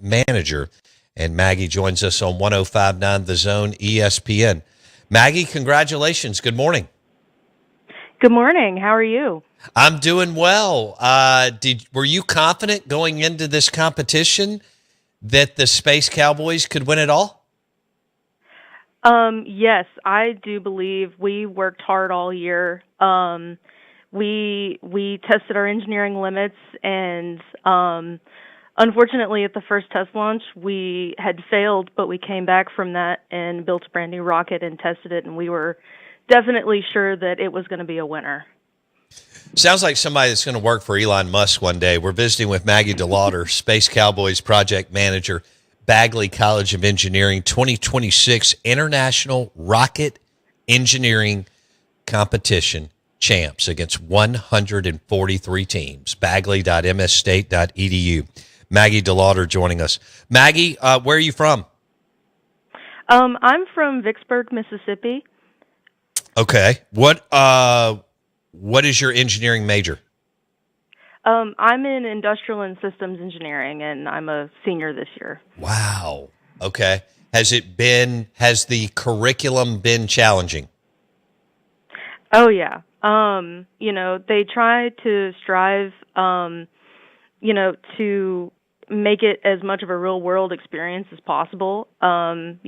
manager. And Maggie joins us on 105.9 The Zone ESPN. Maggie, congratulations. Good morning. Good morning. How are you? I'm doing well. Were you confident going into this competition that the Space Cowboys could win it all? Yes, I do believe we worked hard all year. We tested our engineering limits, and unfortunately, at the first test launch, we had failed, but we came back from that and built a brand new rocket and tested it, and we were definitely sure that it was going to be a winner. Sounds like somebody that's going to work for Elon Musk one day. We're visiting with Maggie DeLauder, Space Cowboys project manager, Bagley College of Engineering 2026 International Rocket Engineering Competition champs against 143 teams. Bagley.msstate.edu. Maggie DeLauder joining us. Maggie, where are you from? I'm from Vicksburg, Mississippi. Okay. What is your engineering major? I'm in industrial and systems engineering, and I'm a senior this year. Wow. Okay. Has the curriculum been challenging? Oh, yeah. They try to strive, to make it as much of a real world experience as possible. And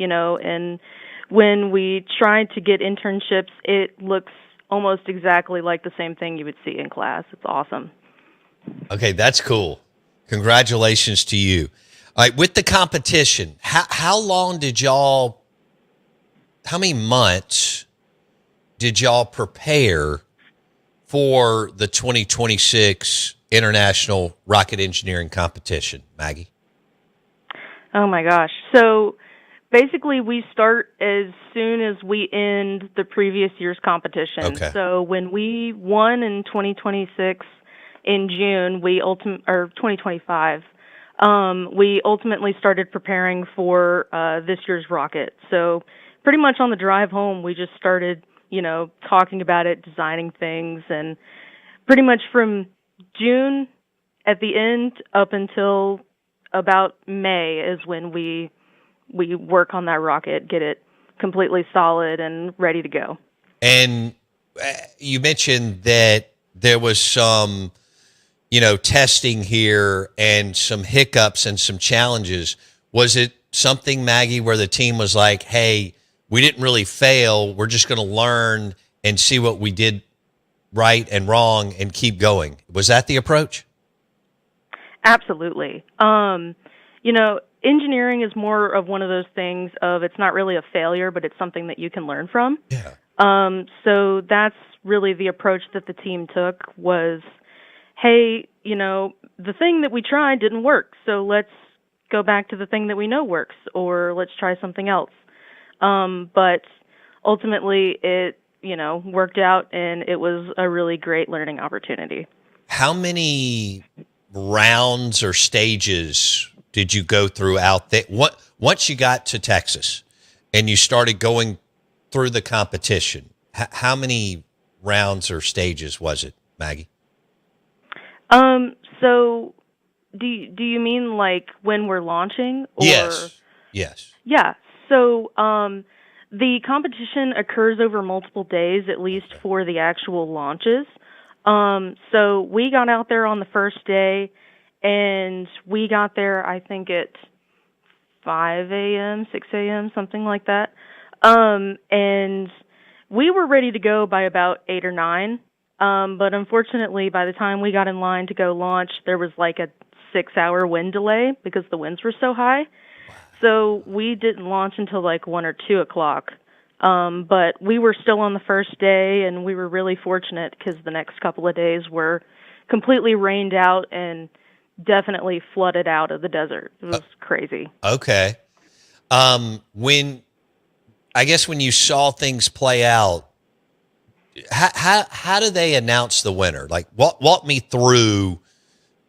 when we try to get internships, it looks almost exactly like the same thing you would see in class. It's awesome. Okay, that's cool. Congratulations to you. All right, with the competition, how many months did y'all prepare for the 2026 International Rocket Engineering Competition, Maggie? Oh my gosh. So basically we start as soon as we end the previous year's competition. Okay. So when we won in 2026 in June, 2025, we ultimately started preparing for this year's rocket. So pretty much on the drive home, we just started, talking about it, designing things, and pretty much from June at the end up until about May is when we work on that rocket, get it completely solid and ready to go. And you mentioned that there was some, testing here and some hiccups and some challenges. Was it something, Maggie, where the team was like, hey, we didn't really fail. We're just going to learn and see what we did right and wrong and keep going? Was that the approach? Absolutely. Engineering is more of one of those things of it's not really a failure, but it's something that you can learn from. Yeah. So that's really the approach that the team took was, hey, the thing that we tried didn't work, so let's go back to the thing that we know works, or let's try something else. But ultimately it, worked out, and it was a really great learning opportunity. How many rounds or stages did you go through out there? Once you got to Texas and you started going through the competition, how many rounds or stages was it, Maggie? So do you mean like when we're launching? Or? Yes. Yeah. So the competition occurs over multiple days, at least for the actual launches. So we got out there on the first day, and we got there, I think, at 5 a.m., 6 a.m., something like that. And we were ready to go by about 8 or 9. But unfortunately, by the time we got in line to go launch, there was like a 6-hour wind delay because the winds were so high. So we didn't launch until like 1 or 2 o'clock. But we were still on the first day, and we were really fortunate because the next couple of days were completely rained out and definitely flooded out of the desert. It was crazy. Okay. When you saw things play out, how do they announce the winner? Like, walk me through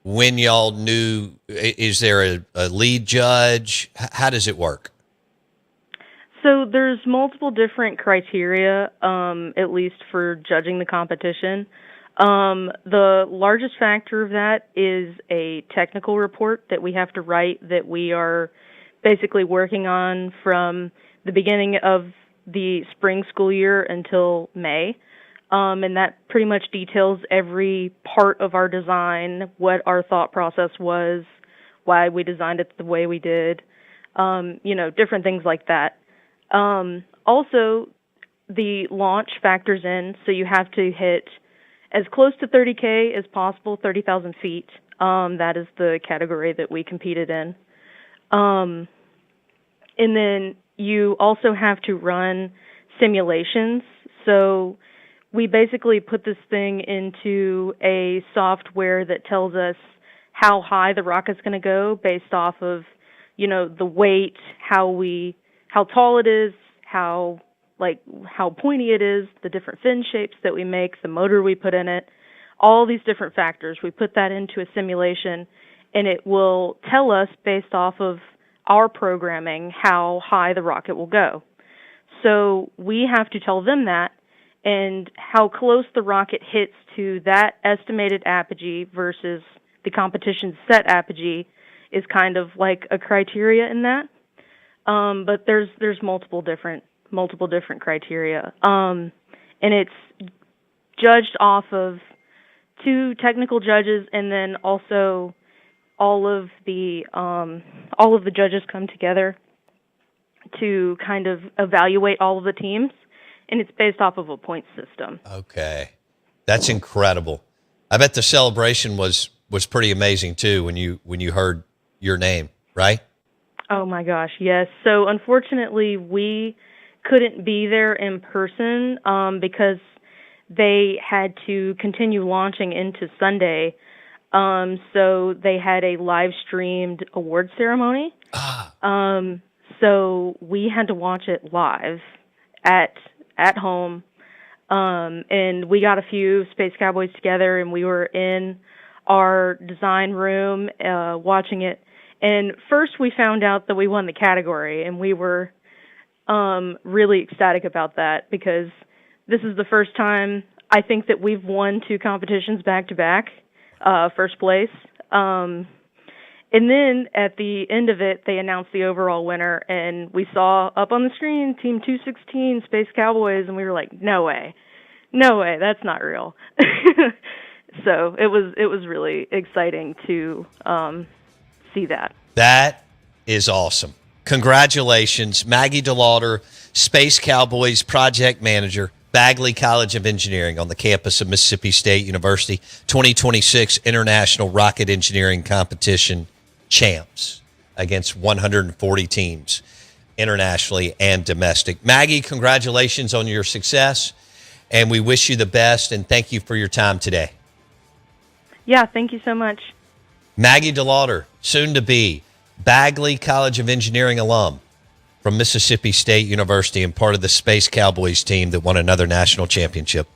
when y'all knew. Is there a lead judge? How does it work? So there's multiple different criteria, at least for judging the competition. The largest factor of that is a technical report that we have to write that we are basically working on from the beginning of the spring school year until May. And that pretty much details every part of our design, what our thought process was, why we designed it the way we did, different things like that. Also, the launch factors in, so you have to hit as close to 30K as possible, 30,000 feet. That is the category that we competed in. And then you also have to run simulations. So we basically put this thing into a software that tells us how high the rocket's going to go based off of, the weight, how tall it is, how pointy it is, the different fin shapes that we make, the motor we put in it, all these different factors. We put that into a simulation, and it will tell us based off of our programming how high the rocket will go. So we have to tell them that, and how close the rocket hits to that estimated apogee versus the competition's set apogee is kind of like a criteria in that. But there's multiple different criteria. And it's judged off of two technical judges, and then also all of the judges come together to kind of evaluate all of the teams, and it's based off of a point system. Okay. That's incredible. I bet the celebration was pretty amazing too when you heard your name, right? Oh my gosh, yes. So unfortunately, we couldn't be there in person because they had to continue launching into Sunday. So they had a live streamed award ceremony. So we had to watch it live at home. And we got a few Space Cowboys together, and we were in our design room watching it. And first we found out that we won the category, and we were really ecstatic about that because this is the first time I think that we've won two competitions back to back, first place. And then at the end of it, they announced the overall winner, and we saw up on the screen Team 216 Space Cowboys, and we were like, no way, that's not real. So it was really exciting to see that. That is awesome. Congratulations, Maggie DeLauder, Space Cowboys project manager, Bagley College of Engineering on the campus of Mississippi State University, 2026 International Rocket Engineering Competition champs against 140 teams internationally and domestic. Maggie, congratulations on your success, and we wish you the best, and thank you for your time today. Yeah, thank you so much. Maggie DeLauder, soon to be Bagley College of Engineering alum from Mississippi State University and part of the Space Cowboys team that won another national championship.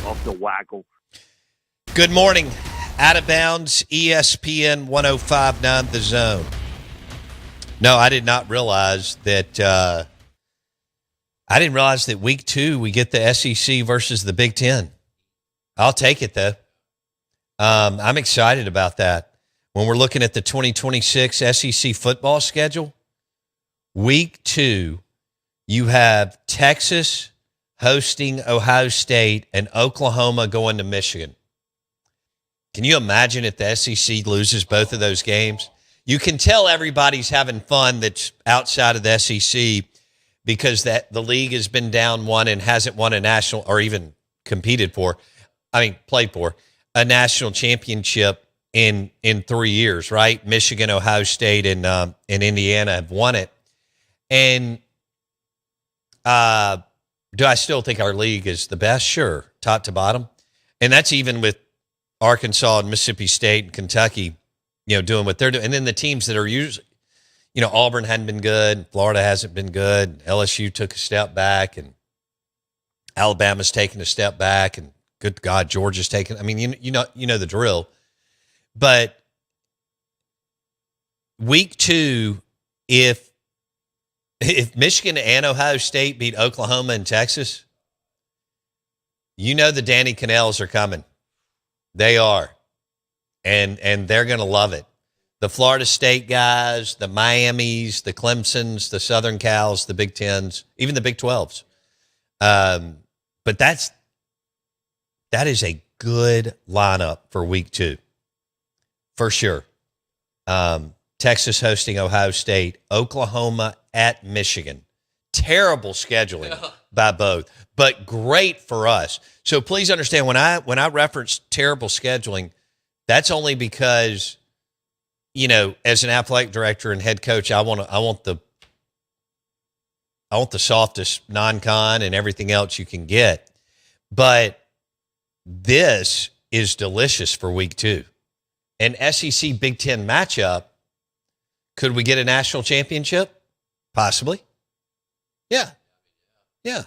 off the waggle. Good morning. Out of bounds, ESPN 105.9 The Zone. No, I did not realize that. I didn't realize that week 2 we get the SEC versus the Big Ten. I'll take it though. I'm excited about that. When we're looking at the 2026 SEC football schedule, week 2, you have Texas hosting Ohio State and Oklahoma going to Michigan. Can you imagine if the SEC loses both of those games? You can tell everybody's having fun that's outside of the SEC because that the league has been down one and hasn't won a national or even played for a national championship in 3 years, right? Michigan, Ohio State, and Indiana have won it. And do I still think our league is the best? Sure, top to bottom. And that's even with Arkansas and Mississippi State and Kentucky, doing what they're doing. And then the teams that are usually, Auburn hadn't been good, Florida hasn't been good, LSU took a step back, and Alabama's taken a step back, and good God, Georgia's taken. I mean, you know the drill. But week 2, if Michigan and Ohio State beat Oklahoma and Texas, the Danny Cannells are coming. They are. And they're going to love it. The Florida State guys, the Miamis, the Clemsons, the Southern Cals, the Big Tens, even the Big 12s. But that is a good lineup for week 2, for sure. Texas hosting Ohio State, Oklahoma at Michigan. Terrible scheduling by both, but great for us. So please understand, when I reference terrible scheduling, that's only because, as an athletic director and head coach, I want the softest non-con and everything else you can get. But this is delicious for week 2. An SEC Big Ten matchup. Could we get a national championship? Possibly. Yeah. I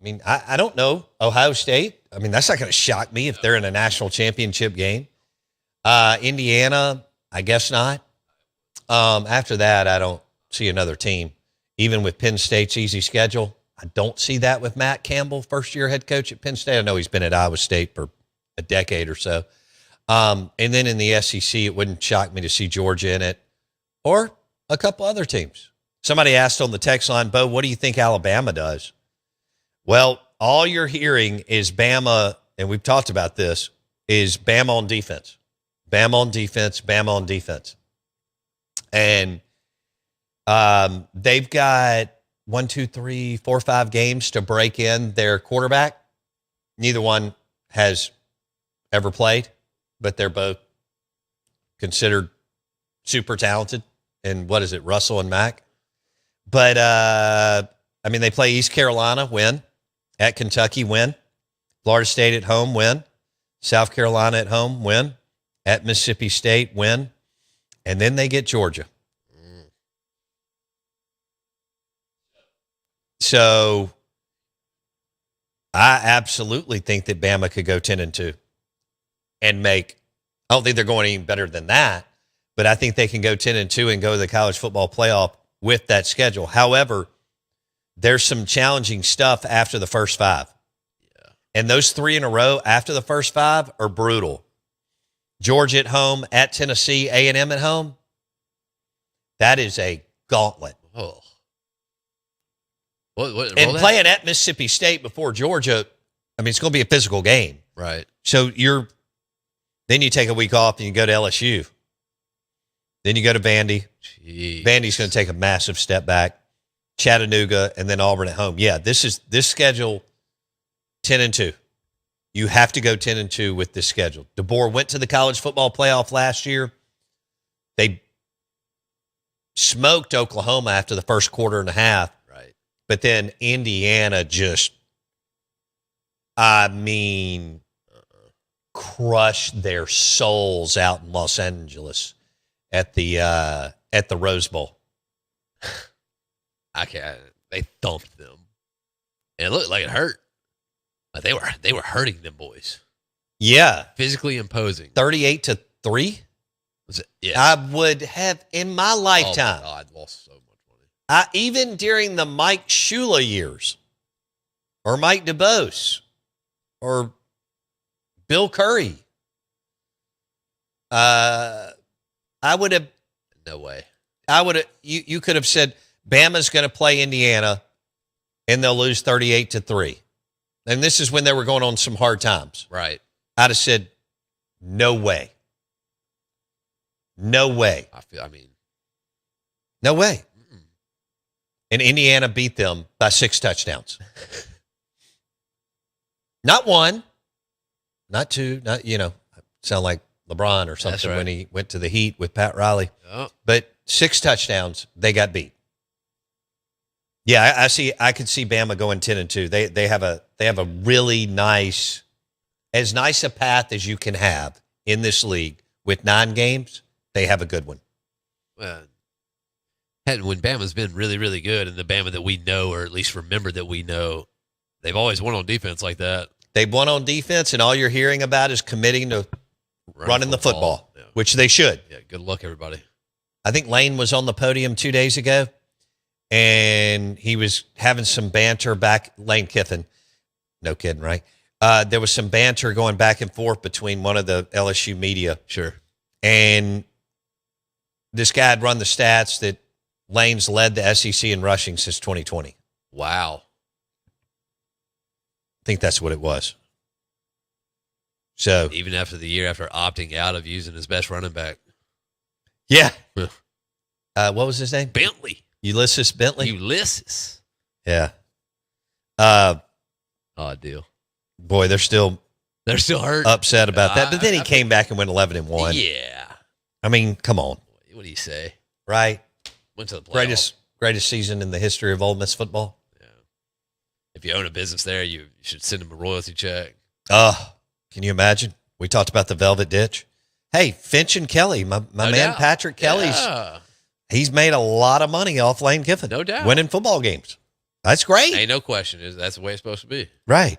mean, I don't know. Ohio State, I mean, that's not going to shock me if they're in a national championship game. Indiana, I guess not. After that, I don't see another team. Even with Penn State's easy schedule, I don't see that with Matt Campbell, first-year head coach at Penn State. I know he's been at Iowa State for a decade or so. And then in the SEC, it wouldn't shock me to see Georgia in it or a couple other teams. Somebody asked on the text line, Bo, what do you think Alabama does? Well, all you're hearing is Bama, and we've talked about this, is Bama on defense. Bama on defense, Bama on defense. And they've got 1, 2, 3, 4, 5 games to break in their quarterback. Neither one has ever played, but they're both considered super talented. And what is it, Russell and Mack? But, they play East Carolina, win. At Kentucky, win. Florida State at home, win. South Carolina at home, win. At Mississippi State, win. And then they get Georgia. So I absolutely think that Bama could go 10-2 and make, I don't think they're going any better than that, but I think they can go 10-2 and go to the college football playoff with that schedule. However, there's some challenging stuff after the first 5. Yeah. And those 3 in a row after the first 5 are brutal. Georgia at home, at Tennessee, A&M at home. That is a gauntlet. Oh. And playing at Mississippi State before Georgia, it's going to be a physical game. Right. So then you take a week off and you go to LSU. Then you go to Vandy. Jeez. Vandy's going to take a massive step back. Chattanooga, and then Auburn at home. Yeah, this schedule, 10-2. You have to go 10-2 with this schedule. DeBoer went to the college football playoff last year. They smoked Oklahoma after the first quarter and a half. Right. But then Indiana just, crushed their souls out in Los Angeles at the Rose Bowl. They thumped them. And it looked like it hurt. They were hurting them boys. Yeah. Physically imposing. 38-3? Was it? Yes. I would have, in my lifetime, Oh, my God, lost so much money. even during the Mike Shula years, or Mike DeBose, or Bill Curry, I would have, No way. you could have said, Bama's going to play Indiana, and they'll lose 38-3. And this is when they were going on some hard times. Right. I'd have said, no way. No way. No way. Mm-mm. And Indiana beat them by 6 touchdowns. Not 1, not 2, not, sound like LeBron or something right. when he went to the Heat with Pat Riley. Oh. But 6 touchdowns, they got beat. Yeah, I could see Bama going 10-2. They have a really nice a path as you can have in this league with 9 games. They have a good one. Well, when Bama's been really, really good, and the Bama that we know, or at least remember that we know, they've always won on defense like that. They've won on defense, and all you're hearing about is committing to running the football, yeah. which they should. Yeah, good luck, everybody. I think Lane was on the podium 2 days ago, and he was having some banter back. Lane Kiffin, no kidding, right? There was some banter going back and forth between one of the LSU media. Sure. And this guy had run the stats that Lane's led the SEC in rushing since 2020. Wow. I think that's what it was. So, Even after the year after opting out of using his best running back. yeah. What was his name? Bentley. Ulysses Bentley? Ulysses. Yeah. Odd deal. Boy, they're still hurt. upset about that. But then he came back and went 11-1. Yeah. I mean, come on. What do you say? Right? Went to the playoffs. Greatest season in the history of Ole Miss football. Yeah. If you own a business there, you should send him a royalty check. Can you imagine? We talked about the Velvet Ditch. Hey, Finch and Kelly, my man doubt. Patrick Kelly's, Yeah. he's made a lot of money off Lane Kiffin. No doubt. Winning football games. That's great. Ain't no question. That's the way it's supposed to be. Right.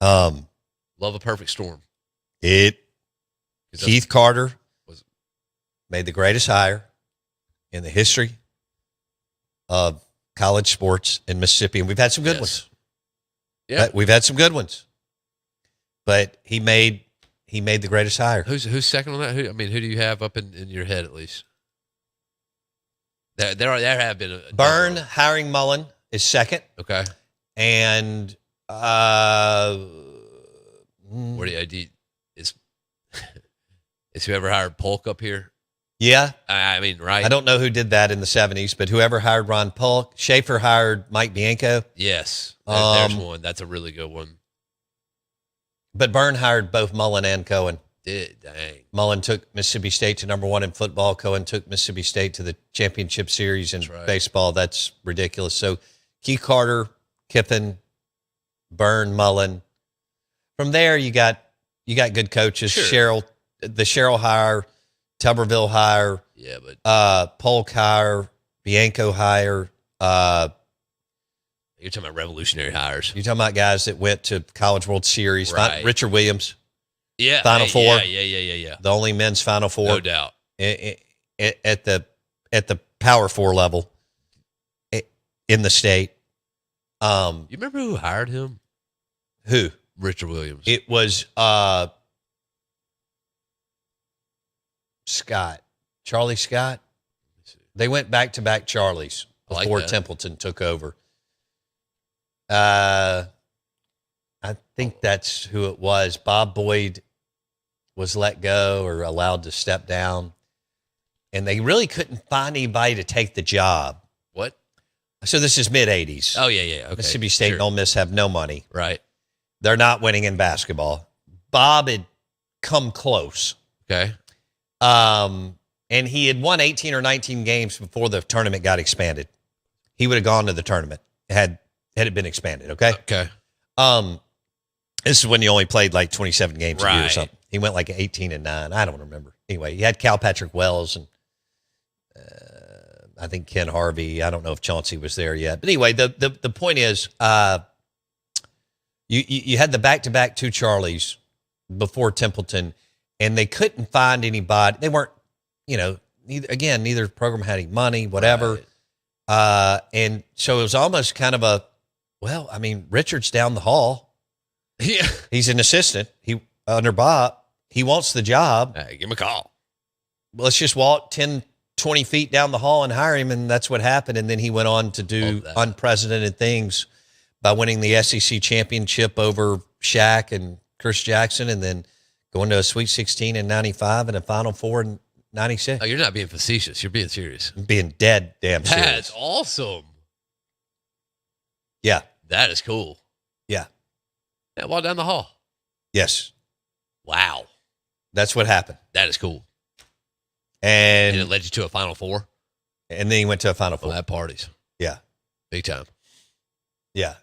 Love a perfect storm. Keith Carter was- made the greatest hire in the history of college sports in Mississippi, and we've had some good ones. Yeah. We've had some good ones. But he made the greatest hire. Who's second on that? Who do you have up in your head at least? There have been a Byrne hiring Mullen is second. Okay. And Where do you is whoever hired Polk up here? yeah. I mean, right? I don't know who did that in the 70s, but whoever hired Ron Polk, Schaefer hired Mike Bianco. Yes. There's one. That's a really good one. But Byrne hired both Mullen and Cohen. Dang. Mullen took Mississippi State to #1 in football. Cohen took Mississippi State to the championship series in baseball. That's ridiculous. So Keith Carter, Kiffin, Byrne, Mullen. From there, you got good coaches. Sure. The Sherrill hire, Tuberville hire. Yeah, but Polk hire, Bianco hire. you're talking about revolutionary hires. You're talking about guys that went to College World Series. Right. Richard Williams, Yeah. Final Four. Yeah. the only men's Final Four. No doubt. At the Power Four level in the state. You remember who hired him? Who? Richard Williams. It was Scott. Charlie Scott. They went back-to-back Charlies before Templeton took over. I think that's who it was. Bob Boyd was let go or allowed to step down, and they really couldn't find anybody to take the job. What? So this is mid-'80s. Oh, yeah. Okay. Mississippi State and Ole Miss have no money. Right. They're not winning in basketball. Bob had come close. Okay. And he had won 18 or 19 games before the tournament got expanded. He would have gone to the tournament had it been expanded, okay? Okay. This is when he only played like 27 games a year or Right. something. He went like 18-9. I don't remember. Anyway, he had Cal Patrick Wells and I think Ken Harvey. I don't know if Chauncey was there yet. But anyway, the point is You had the back-to-back two Charlies before Templeton, and they couldn't find anybody. They weren't, neither program had any money, whatever. Right. And so it was almost kind of Richard's down the hall. Yeah. He's an assistant. He under Bob. He wants the job. Hey, give him a call. Let's just walk 10, 20 feet down the hall and hire him. And that's what happened. And then he went on to do unprecedented things by winning the SEC championship over Shaq and Chris Jackson, and then going to a Sweet 16 in 95 and a Final Four in 96. Oh, you're not being facetious. You're being serious. I'm being dead damn serious. That's awesome. Yeah. That is cool. Yeah. Yeah, walk down the hall. Yes. Wow. That's what happened. That is cool. And it led you to a Final Four? And then he went to a Final Four. Well, that parties. Yeah. Big time. Yeah.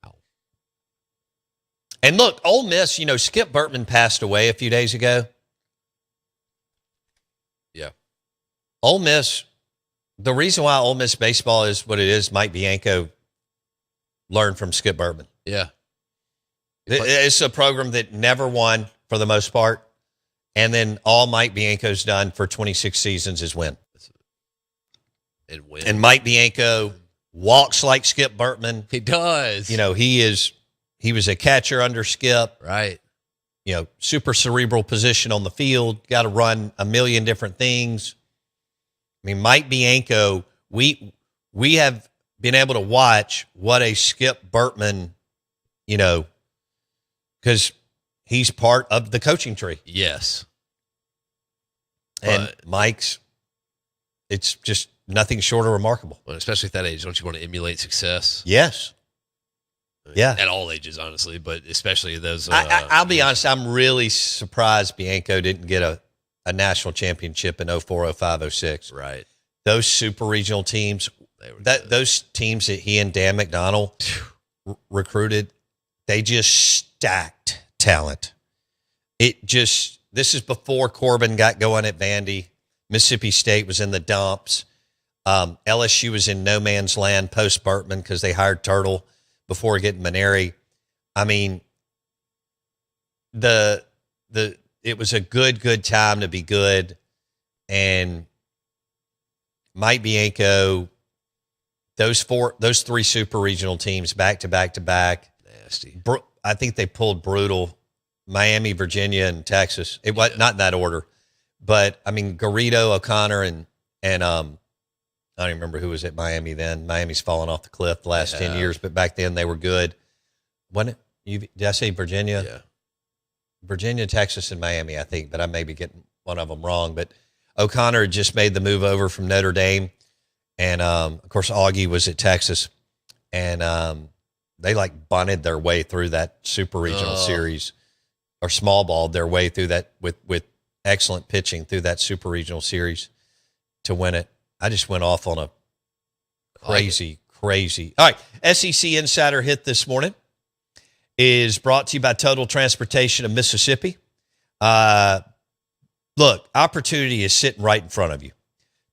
Wow. And look, Ole Miss, Skip Burtman passed away a few days ago. Yeah. Ole Miss, the reason why Ole Miss baseball is what it is, Mike Bianco learned from Skip Burtman. Yeah. It's a program that never won for the most part. And then all Mike Bianco's done for 26 seasons is win. And win. And Mike Bianco walks like Skip Burtman. He does. He was a catcher under Skip. Right. Super cerebral position on the field, got to run a million different things. I mean, Mike Bianco, we have been able to watch what a Skip Burtman, because he's part of the coaching tree. Yes. And Mike's, it's just nothing short of remarkable. Well, especially at that age, don't you want to emulate success? Yes. Yeah. At all ages, honestly, but especially those. I'll be honest, I'm really surprised Bianco didn't get a national championship in 04, 05, 06. Right. Those super regional teams, those teams that he and Dan McDonnell recruited, they just stacked talent. This is before Corbin got going at Vandy. Mississippi State was in the dumps. LSU was in no man's land post Burtman because they hired Turtle before getting Maneri. I mean, it was a good time to be good. And Mike Bianco, those three super regional teams back to back to back. Nasty. I think they pulled brutal. Miami, Virginia, and Texas. It was not in that order, but I mean Garrido, O'Connor, and I don't even remember who was at Miami then. Miami's fallen off the cliff the last 10 years, but back then they were good. Wasn't it? Did I say Virginia? Yeah. Virginia, Texas, and Miami, I think, but I may be getting one of them wrong. But O'Connor had just made the move over from Notre Dame, and of course Augie was at Texas, and they bunted their way through that super regional series, or small balled their way through that with excellent pitching through that super regional series to win it. I just went off on a crazy. All right, SEC Insider Hit this morning is brought to you by Total Transportation of Mississippi. Look, opportunity is sitting right in front of you.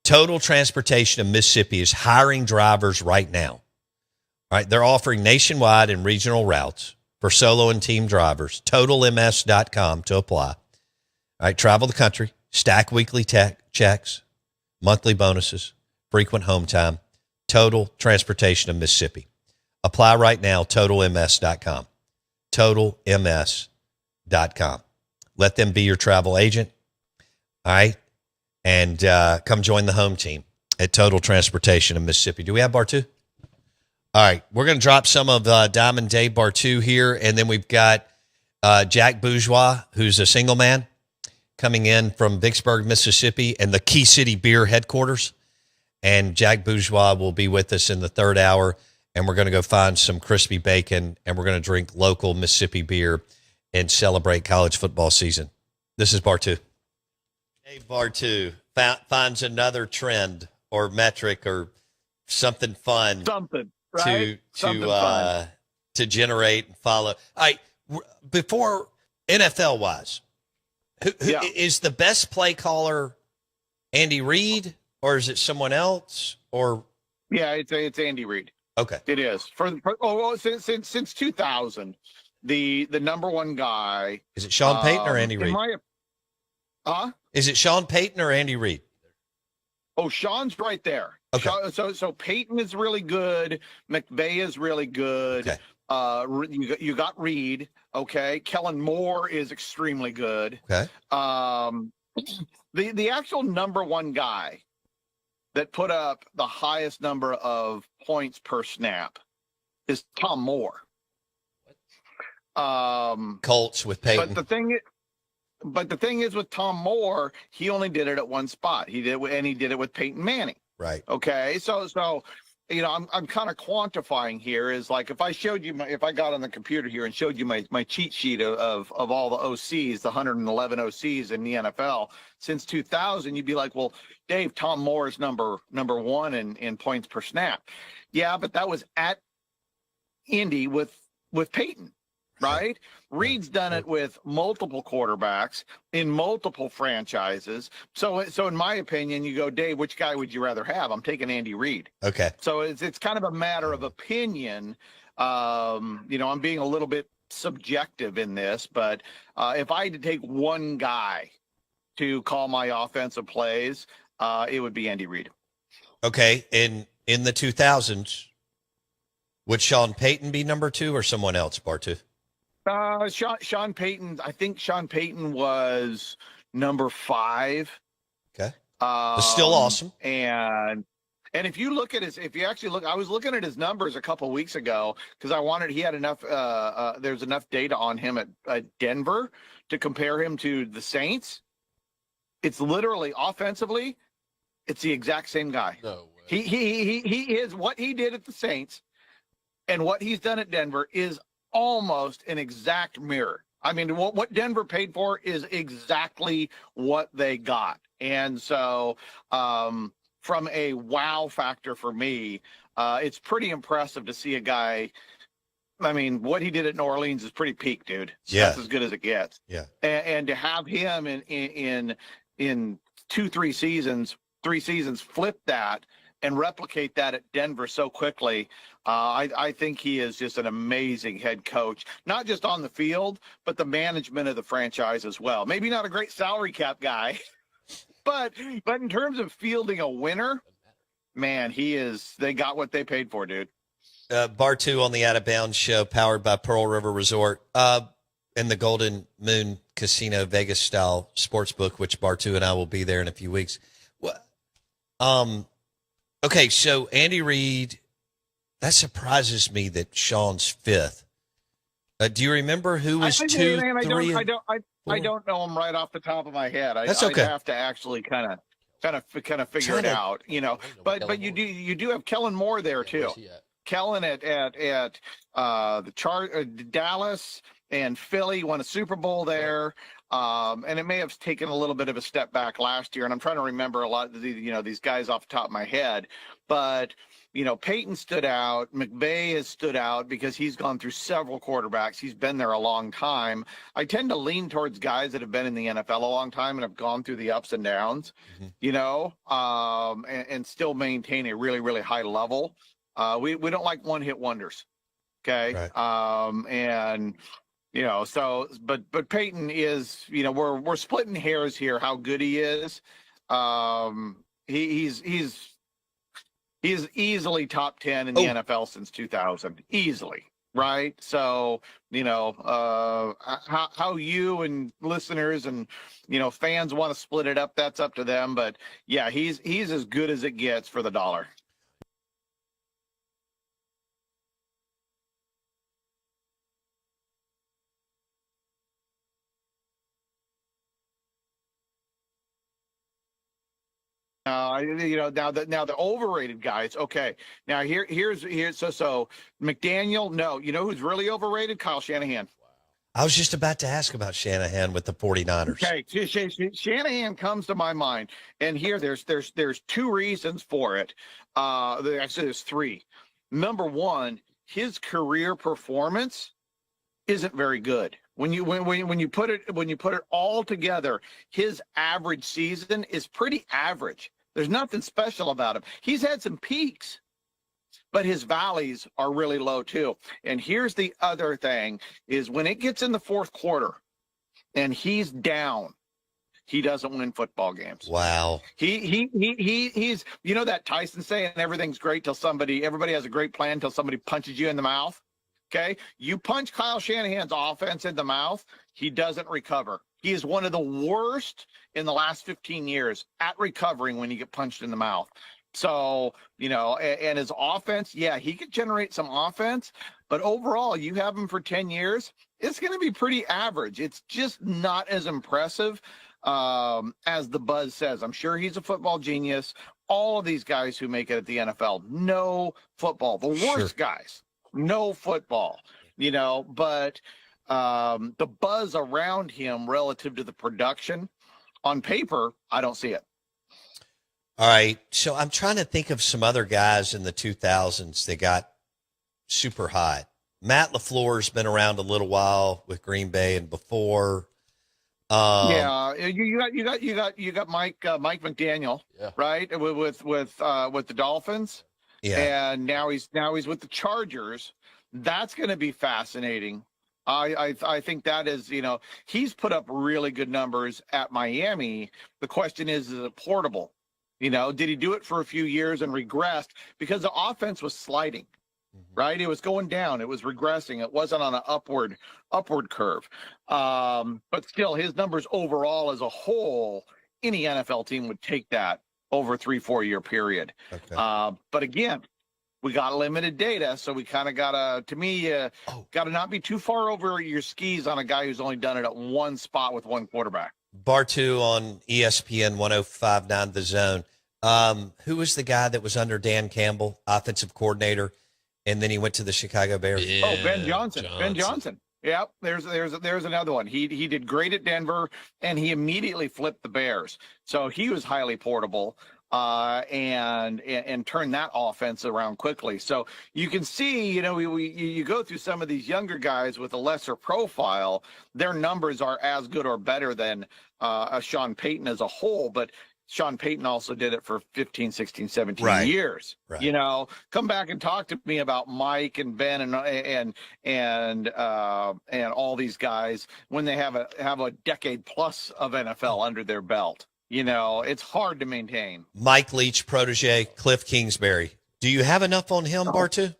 Total Transportation of Mississippi is hiring drivers right now. All right, they're offering nationwide and regional routes for solo and team drivers. TotalMS.com to apply. All right, travel the country, stack weekly checks, monthly bonuses, frequent home time. Total Transportation of Mississippi. Apply right now, TotalMS.com. TotalMS.com. Let them be your travel agent. All right, and come join the home team at Total Transportation of Mississippi. Do we have bar two? All right, we're going to drop some of Diamond Dave bar two here, and then we've got Jack Bourgeois, who's a single man, coming in from Vicksburg, Mississippi, and the Key City Beer headquarters. And Jack Bourgeois will be with us in the third hour, and we're going to go find some crispy bacon, and we're going to drink local Mississippi beer and celebrate college football season. This is bar two. Dave bar two finds another trend or metric or something fun. Right? To generate and follow. All right, before NFL wise, who is the best play caller? Andy Reid, or is it someone else? Or it's Andy Reid. Okay. It is since 2000, the number one guy. Is it Sean Payton or Andy In Reid? Is it Sean Payton or Andy Reid? Oh, Sean's right there. Okay. So Peyton is really good. McVay is really good. Okay. You got Reed. Okay. Kellen Moore is extremely good. Okay. The actual number one guy that put up the highest number of points per snap is Tom Moore. Colts with Peyton. But the thing is with Tom Moore, he only did it at one spot. He did it with Peyton Manning. Right. Okay. So I'm kind of quantifying here is like if I got on the computer here and showed you my cheat sheet of all the OCs, the 111 OCs in the NFL since 2000, you'd be like, well, Dave, Tom Moore is number one in points per snap. Yeah, but that was at Indy with Peyton. Right? Reed's done it with multiple quarterbacks in multiple franchises. So in my opinion, you go, Dave, which guy would you rather have? I'm taking Andy Reid. Okay. So it's kind of a matter of opinion. I'm being a little bit subjective in this, but if I had to take one guy to call my offensive plays, it would be Andy Reid. Okay. In the 2000s, would Sean Payton be number 2 or someone else, Bartu? Sean Payton. I think Sean Payton was number 5. Okay, still awesome. And if you look at I was looking at his numbers a couple of weeks ago because he had enough. There's enough data on him at Denver to compare him to the Saints. It's literally offensively, it's the exact same guy. No He way. is what he did at the Saints, and what he's done at Denver is almost an exact mirror. I mean, what Denver paid for is exactly what they got. And so from a wow factor for me, it's pretty impressive to see a guy. I mean, what he did at New Orleans is pretty peak, dude. Yeah. That's as good as it gets. Yeah. And to have him in 3 seasons flip that and replicate that at Denver so quickly, I think he is just an amazing head coach, not just on the field, but the management of the franchise as well. Maybe not a great salary cap guy, but in terms of fielding a winner, man, they got what they paid for, dude. Bartu on the Out of Bounds show, powered by Pearl River Resort and the Golden Moon Casino Vegas style sportsbook, which Bartu and I will be there in a few weeks. Okay, so Andy Reid, that surprises me that Sean's 5th. Do you remember who was 2, 3? I don't know him right off the top of my head. That's okay. I'd have to actually kind of figure it out, But you do have Kellen Moore there too. Kellen at the Dallas and Philly won a Super Bowl there. And it may have taken a little bit of a step back last year. And I'm trying to remember a lot of these guys off the top of my head. But, Peyton stood out. McVay has stood out because he's gone through several quarterbacks. He's been there a long time. I tend to lean towards guys that have been in the NFL a long time and have gone through the ups and downs, and still maintain a really, really high level. We don't like one-hit wonders. Okay. Right. But Peyton is, we're splitting hairs here, how good he is. He's easily top 10 in the NFL since 2000, easily. Right. So, how you and listeners and, fans want to split it up, that's up to them. But yeah, he's as good as it gets for the dollar. Now the overrated guys. Okay, now here's so McDaniel. No, who's really overrated? Kyle Shanahan. I was just about to ask about Shanahan with the 49ers. Okay, Shanahan comes to my mind, and here there's 2 reasons for it. Actually, there's 3. Number one, his career performance isn't very good. When you put it all together, his average season is pretty average. There's nothing special about him. He's had some peaks, but his valleys are really low too. And here's the other thing is when it gets in the fourth quarter and he's down, he doesn't win football games. Wow. He's that Tyson saying everything's great till everybody has a great plan till somebody punches you in the mouth. Okay. You punch Kyle Shanahan's offense in the mouth, he doesn't recover. He is one of the worst in the last 15 years at recovering when you get punched in the mouth. So, and his offense, yeah, he could generate some offense, but overall, you have him for 10 years, it's going to be pretty average. It's just not as impressive as the buzz says. I'm sure he's a football genius. All of these guys who make it at the NFL, no football. The worst guys, no football, but the buzz around him relative to the production on paper, I don't see it. All right. So I'm trying to think of some other guys in the 2000s that got super hot. Matt LaFleur's been around a little while with Green Bay and before. Yeah, you got Mike McDaniel, right? With the Dolphins. Yeah. And now he's with the Chargers. That's going to be fascinating. I think that is, he's put up really good numbers at Miami. The question is it portable? Did he do it for a few years and regressed because the offense was sliding, right? It was going down. It was regressing. It wasn't on an upward curve. But still, his numbers overall as a whole, any NFL team would take that over a 3-4 year period. Okay. But again, we got limited data, so we kind of gotta not be too far over your skis on a guy who's only done it at one spot with one quarterback. Bartu on ESPN 105.9 The Zone. Who was the guy that was under Dan Campbell, offensive coordinator, and then he went to the Chicago Bears? Yeah, Ben Johnson. Ben Johnson. Yep. There's another one. He did great at Denver, and he immediately flipped the Bears. So he was highly portable. And turn that offense around quickly. So you can see, you go through some of these younger guys with a lesser profile, their numbers are as good or better than a Sean Payton as a whole, but Sean Payton also did it for 15, 16, 17 years. Right. Come back and talk to me about Mike and Ben and all these guys when they have a decade plus of NFL under their belt. It's hard to maintain. Mike Leach protege, Cliff Kingsbury. Do you have enough on him, Bartu?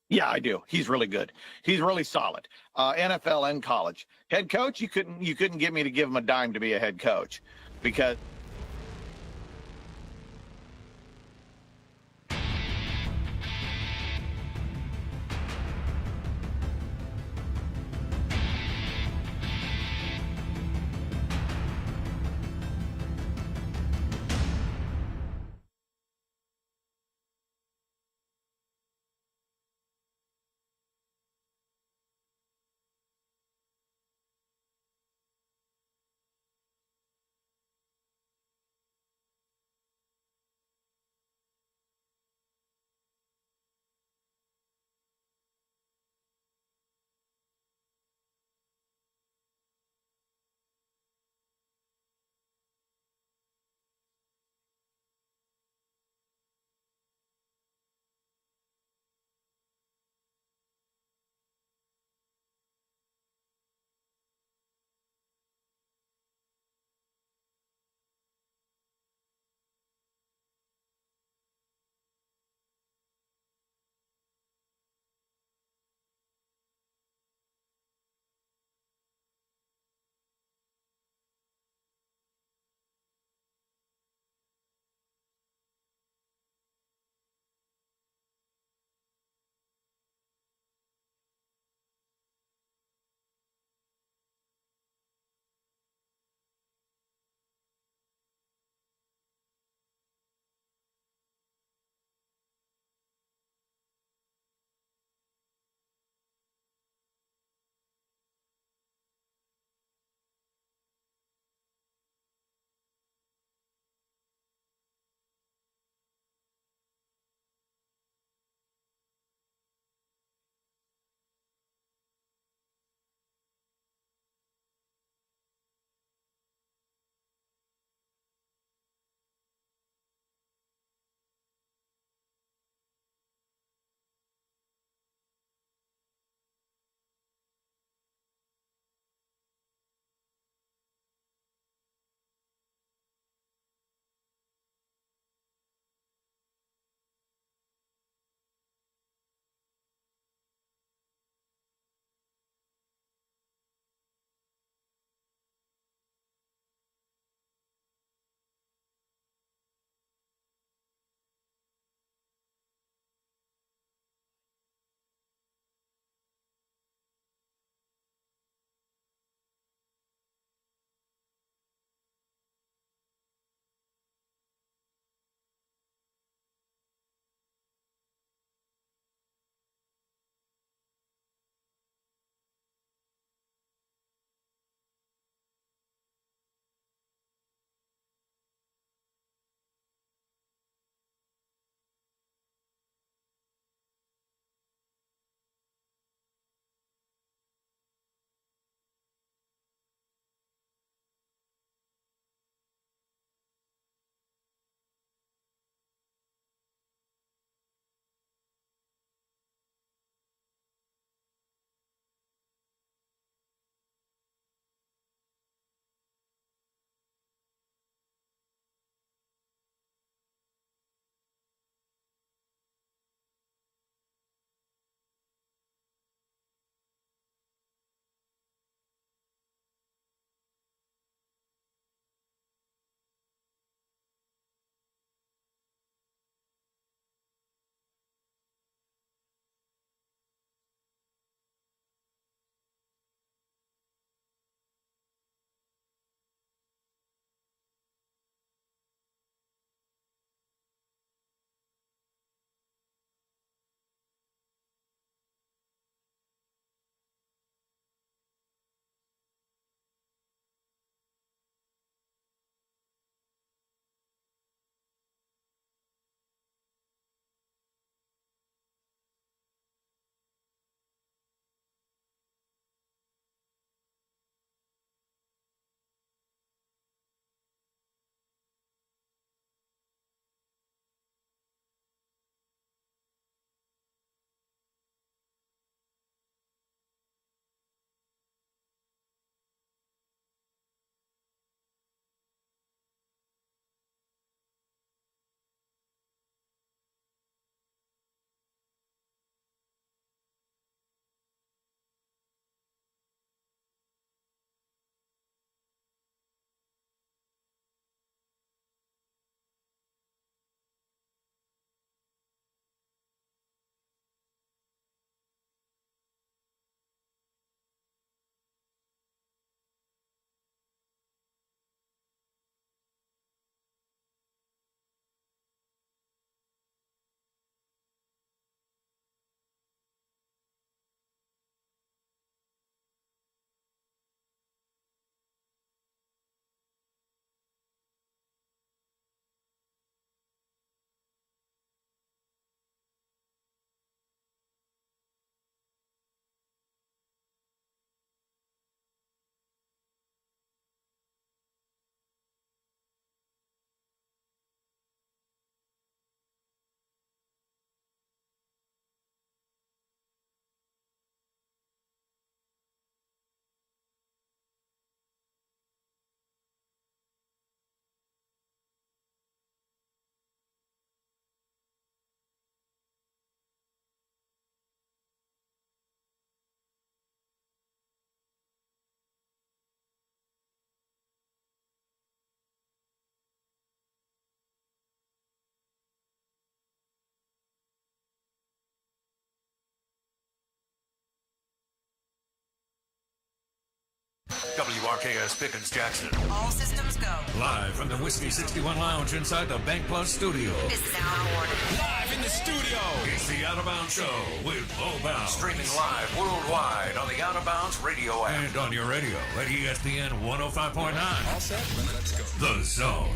Yeah, I do. He's really good. He's really solid. NFL and college. Head coach, you couldn't get me to give him a dime to be a head coach because WRKS Pickens Jackson. All systems go. Live from the Whiskey 61 Lounge inside the Bank Plus studio. This is Sound Warning. Live in the studio. It's the Out of Bounds Show with Bo Bounds. Streaming live worldwide on the Out of Bounds radio app. And on your radio at ESPN 105.9. All set? Let's go. The Zone.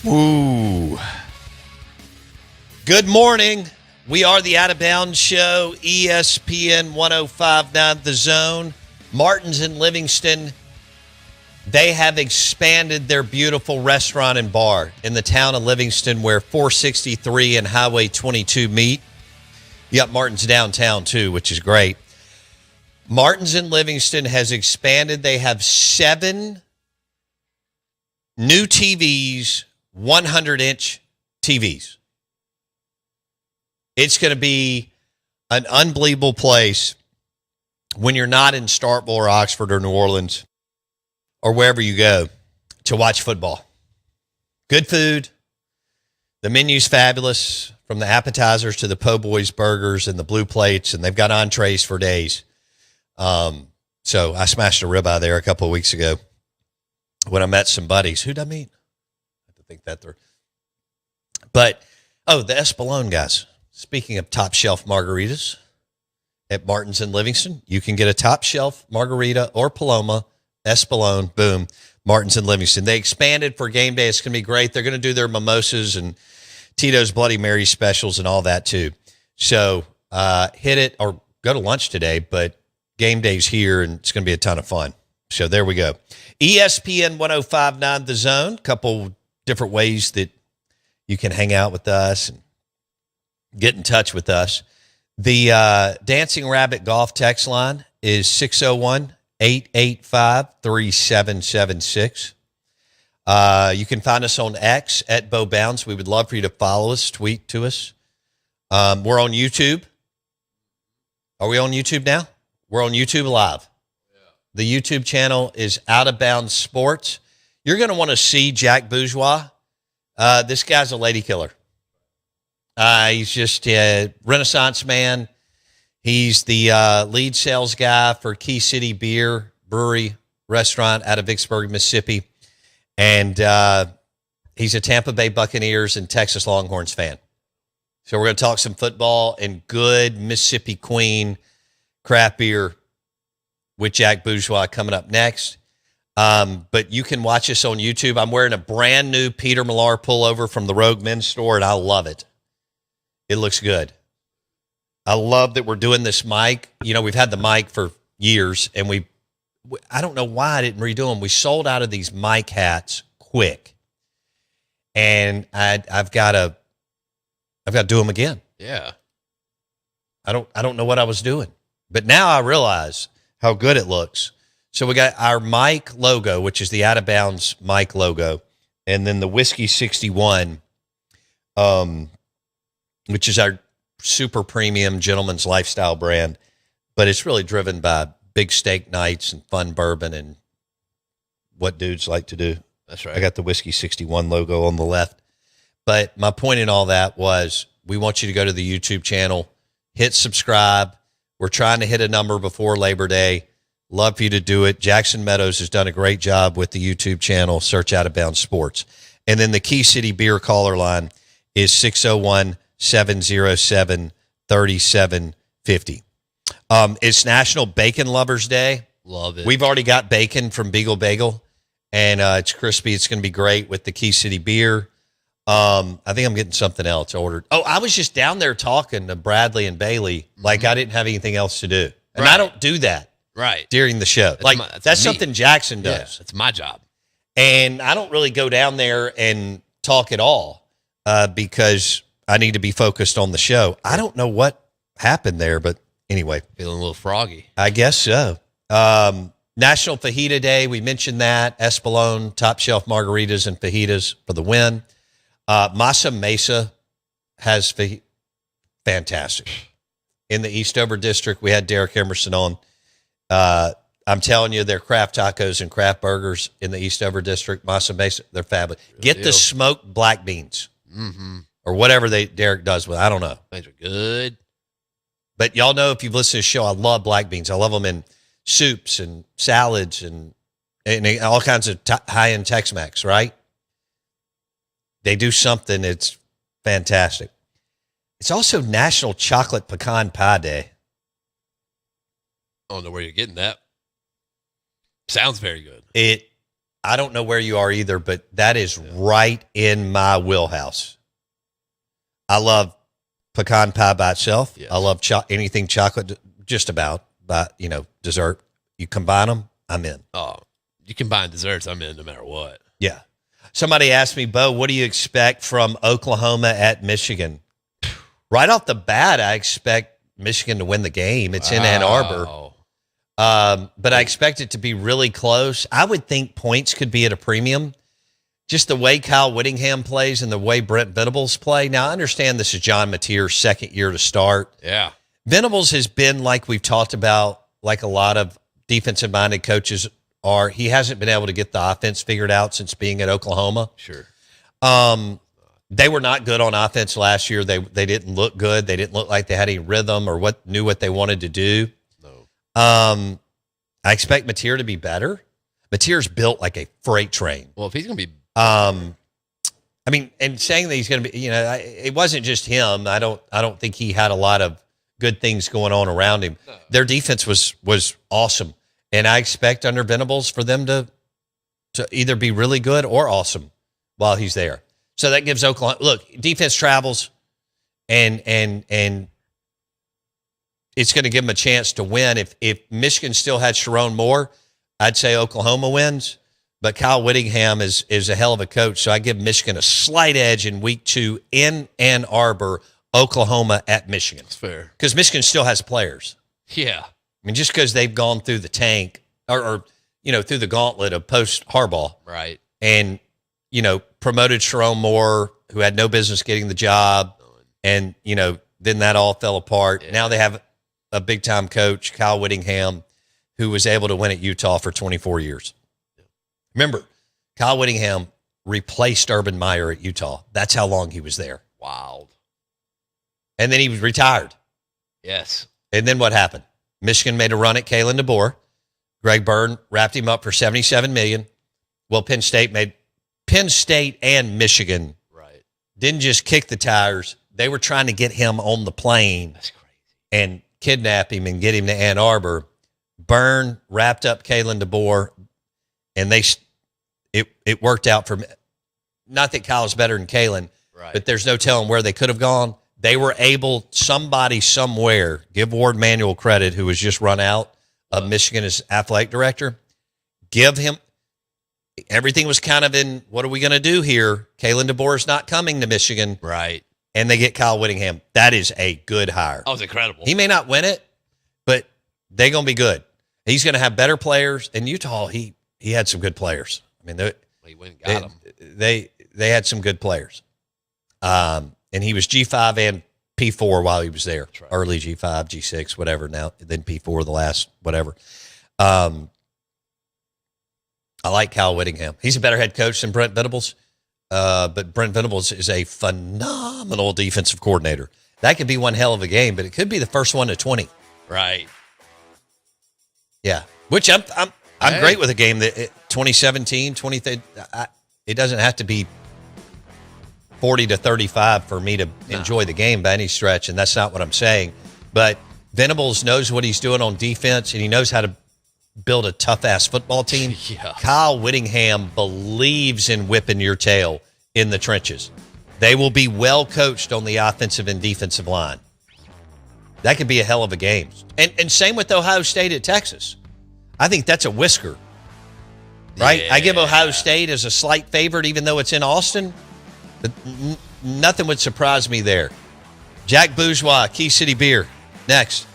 Ooh. Good morning. We are the Out of Bounds Show, ESPN 105.9 The Zone. Martin's in Livingston. They have expanded their beautiful restaurant and bar in the town of Livingston where 463 and Highway 22 meet. You got Martin's downtown too, which is great. Martin's in Livingston has expanded. They have 7 new TVs, 100-inch TVs. It's going to be an unbelievable place when you're not in Starkville or Oxford or New Orleans or wherever you go to watch football. Good food. The menu's fabulous, from the appetizers to the po' boys burgers and the blue plates, and they've got entrees for days. So I smashed a ribeye there a couple of weeks ago when I met some buddies. Who'd I meet? Think that they're, but the Espolone guys. Speaking of top shelf margaritas at Martin's in Livingston, you can get a top shelf margarita or Paloma, Espolone, boom, Martin's in Livingston. They expanded for game day. It's going to be great. They're going to do their mimosas and Tito's Bloody Mary specials and all that too. So hit it or go to lunch today, but game day's here and it's going to be a ton of fun. So there we go. ESPN 105.9 The Zone, couple different ways that you can hang out with us and get in touch with us. The Dancing Rabbit Golf text line is 601-885-3776. You can find us on X at Bo Bounds. We would love for you to follow us, tweet to us. We're on YouTube. Are we on YouTube now? We're on YouTube Live. Yeah. The YouTube channel is Out of Bounds Sports. You're going to want to see Jack Bourgeois. This guy's a lady killer. He's just a Renaissance man. He's the lead sales guy for Key City Beer Brewery Restaurant out of Vicksburg, Mississippi. And he's a Tampa Bay Buccaneers and Texas Longhorns fan. So we're going to talk some football and good Mississippi Queen craft beer with Jack Bourgeois coming up next. But you can watch us on YouTube. I'm wearing a brand new Peter Millar pullover from the Rogue Men's Store, and I love it. It looks good. I love that we're doing this mic. You know, we've had the mic for years, and I don't know why I didn't redo them. We sold out of these mic hats quick, and I've got to do them again. Yeah. I don't know what I was doing, but now I realize how good it looks. So we got our mic logo, which is the Out of Bounds mic logo, and then the Whiskey 61, which is our super premium gentleman's lifestyle brand, but it's really driven by big steak nights and fun bourbon and what dudes like to do. That's right. I got the Whiskey 61 logo on the left. But my point in all that was we want you to go to the YouTube channel, hit subscribe. We're trying to hit a number before Labor Day. Love for you to do it. Jackson Meadows has done a great job with the YouTube channel. Search Out of Bounds Sports. And then the Key City Beer caller line is 601-707-3750. It's National Bacon Lovers Day. Love it. We've already got bacon from Beagle Bagel, and it's crispy. It's going to be great with the Key City Beer. I think I'm getting something else ordered. Oh, I was just down there talking to Bradley and Bailey like I didn't have anything else to do. And Right. I don't do that. Right. During the show. That's me. something Jackson Yeah, does. it's my job. And I don't really go down there and talk at all because I need to be focused on the show. I don't know what happened there, but anyway. Feeling a little froggy. I guess so. National Fajita Day, we mentioned that. Espolón, top shelf margaritas and fajitas for the win. Masa Mesa has fantastic. In the Eastover district, we had Derek Emerson on. I'm telling you, their craft tacos and craft burgers in the Eastover district, Masa Mesa, they're fabulous. Get the smoked black beans or whatever Derek does with. I don't know. Things are good. But y'all know if you've listened to the show, I love black beans. I love them in soups and salads and all kinds of high-end Tex-Mex, right? They do something that's fantastic. It's also National Chocolate Pecan Pie Day. I don't know where you're getting that. Sounds very good. I don't know where you are either, but that is right in my wheelhouse. I love pecan pie by itself. Yes. I love anything chocolate, just about, but dessert. You combine them, I'm in. Oh, you combine desserts, I'm in no matter what. Yeah. Somebody asked me, Bo, what do you expect from Oklahoma at Michigan? Right off the bat, I expect Michigan to win the game. It's in Ann Arbor. But I expect it to be really close. I would think points could be at a premium. Just the way Kyle Whittingham plays and the way Brent Venables play. Now, I understand this is John Mateer's second year to start. Yeah. Venables has been, like we've talked about, like a lot of defensive-minded coaches are. He hasn't been able to get the offense figured out since being at Oklahoma. Sure. They were not good on offense last year. They didn't look good. They didn't look like they had any rhythm or knew what they wanted to do. No. I expect Mateer to be better. Mateer's built like a freight train. Well, if he's going to be, I mean, and saying that he's going to be, it wasn't just him. I don't think he had a lot of good things going on around him. No. Their defense was awesome, and I expect under Venables for them to either be really good or awesome while he's there. So that gives Oklahoma, look, defense travels, and it's going to give them a chance to win. If Michigan still had Sharon Moore, I'd say Oklahoma wins. But Kyle Whittingham is a hell of a coach, so I give Michigan a slight edge in week 2 in Ann Arbor, Oklahoma at Michigan. That's fair. Because Michigan still has players. Yeah. I mean, just because they've gone through the tank or through the gauntlet of post-Harbaugh. Right. And, promoted Sharon Moore, who had no business getting the job. And, then that all fell apart. Yeah. Now they have a big-time coach, Kyle Whittingham, who was able to win at Utah for 24 years. Remember, Kyle Whittingham replaced Urban Meyer at Utah. That's how long he was there. Wild. And then he was retired. Yes. And then what happened? Michigan made a run at Kalen DeBoer. Greg Byrne wrapped him up for $77 million. Well, Penn State and Michigan didn't just kick the tires. They were trying to get him on the plane. That's crazy. And kidnap him and get him to Ann Arbor. Byrne wrapped up Kalen DeBoer, and it worked out for me. Not that Kyle's better than Kalen, but there's no telling where they could have gone. They were able, somebody somewhere, give Ward Manuel credit, who was just run out of Michigan as athletic director, give him, everything was kind of in, what are we going to do here? Kalen DeBoer is not coming to Michigan. Right. And they get Kyle Whittingham. That is a good hire. That was incredible. He may not win it, but they're going to be good. He's going to have better players. In Utah, he had some good players. I mean, he went and got them. They had some good players. And he was G5 and P4 while he was there. Right. Early G5, G6, whatever. Now, then P4, the last, whatever. I like Kyle Whittingham. He's a better head coach than Brent Venables. But Brent Venables is a phenomenal defensive coordinator. That could be one hell of a game, but it could be the first one to 20. Right. Yeah. Which I'm great with a game that 2017, 20. It doesn't have to be 40-35 for me to enjoy the game by any stretch, and that's not what I'm saying. But Venables knows what he's doing on defense, and he knows how to build a tough-ass football team. Yeah. Kyle Whittingham believes in whipping your tail in the trenches. They will be well coached on the offensive and defensive line. That could be a hell of a game. And same with Ohio State at Texas. I think that's a whisker, right? Yeah. I give Ohio State as a slight favorite, even though it's in Austin. But nothing would surprise me there. Jack Bourgeois, Key City Beer, next.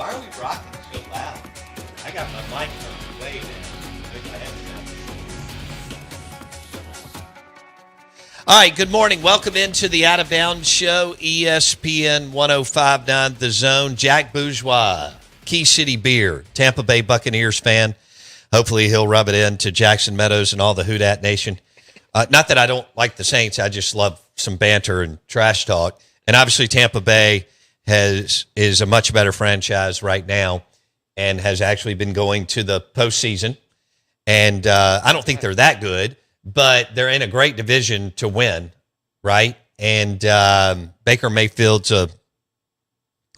Why are we rocking so loud? I got my mic turned way down. Maybe I have it down. All right, good morning. Welcome into the Out of Bounds Show, ESPN 105.9 The Zone. Jack Bourgeois, Key City Beer, Tampa Bay Buccaneers fan. Hopefully he'll rub it into Jackson Meadows and all the Houdat Nation. Not that I don't like the Saints. I just love some banter and trash talk. And obviously Tampa Bay is a much better franchise right now and has actually been going to the postseason. And I don't think they're that good, but they're in a great division to win, right? And Baker Mayfield's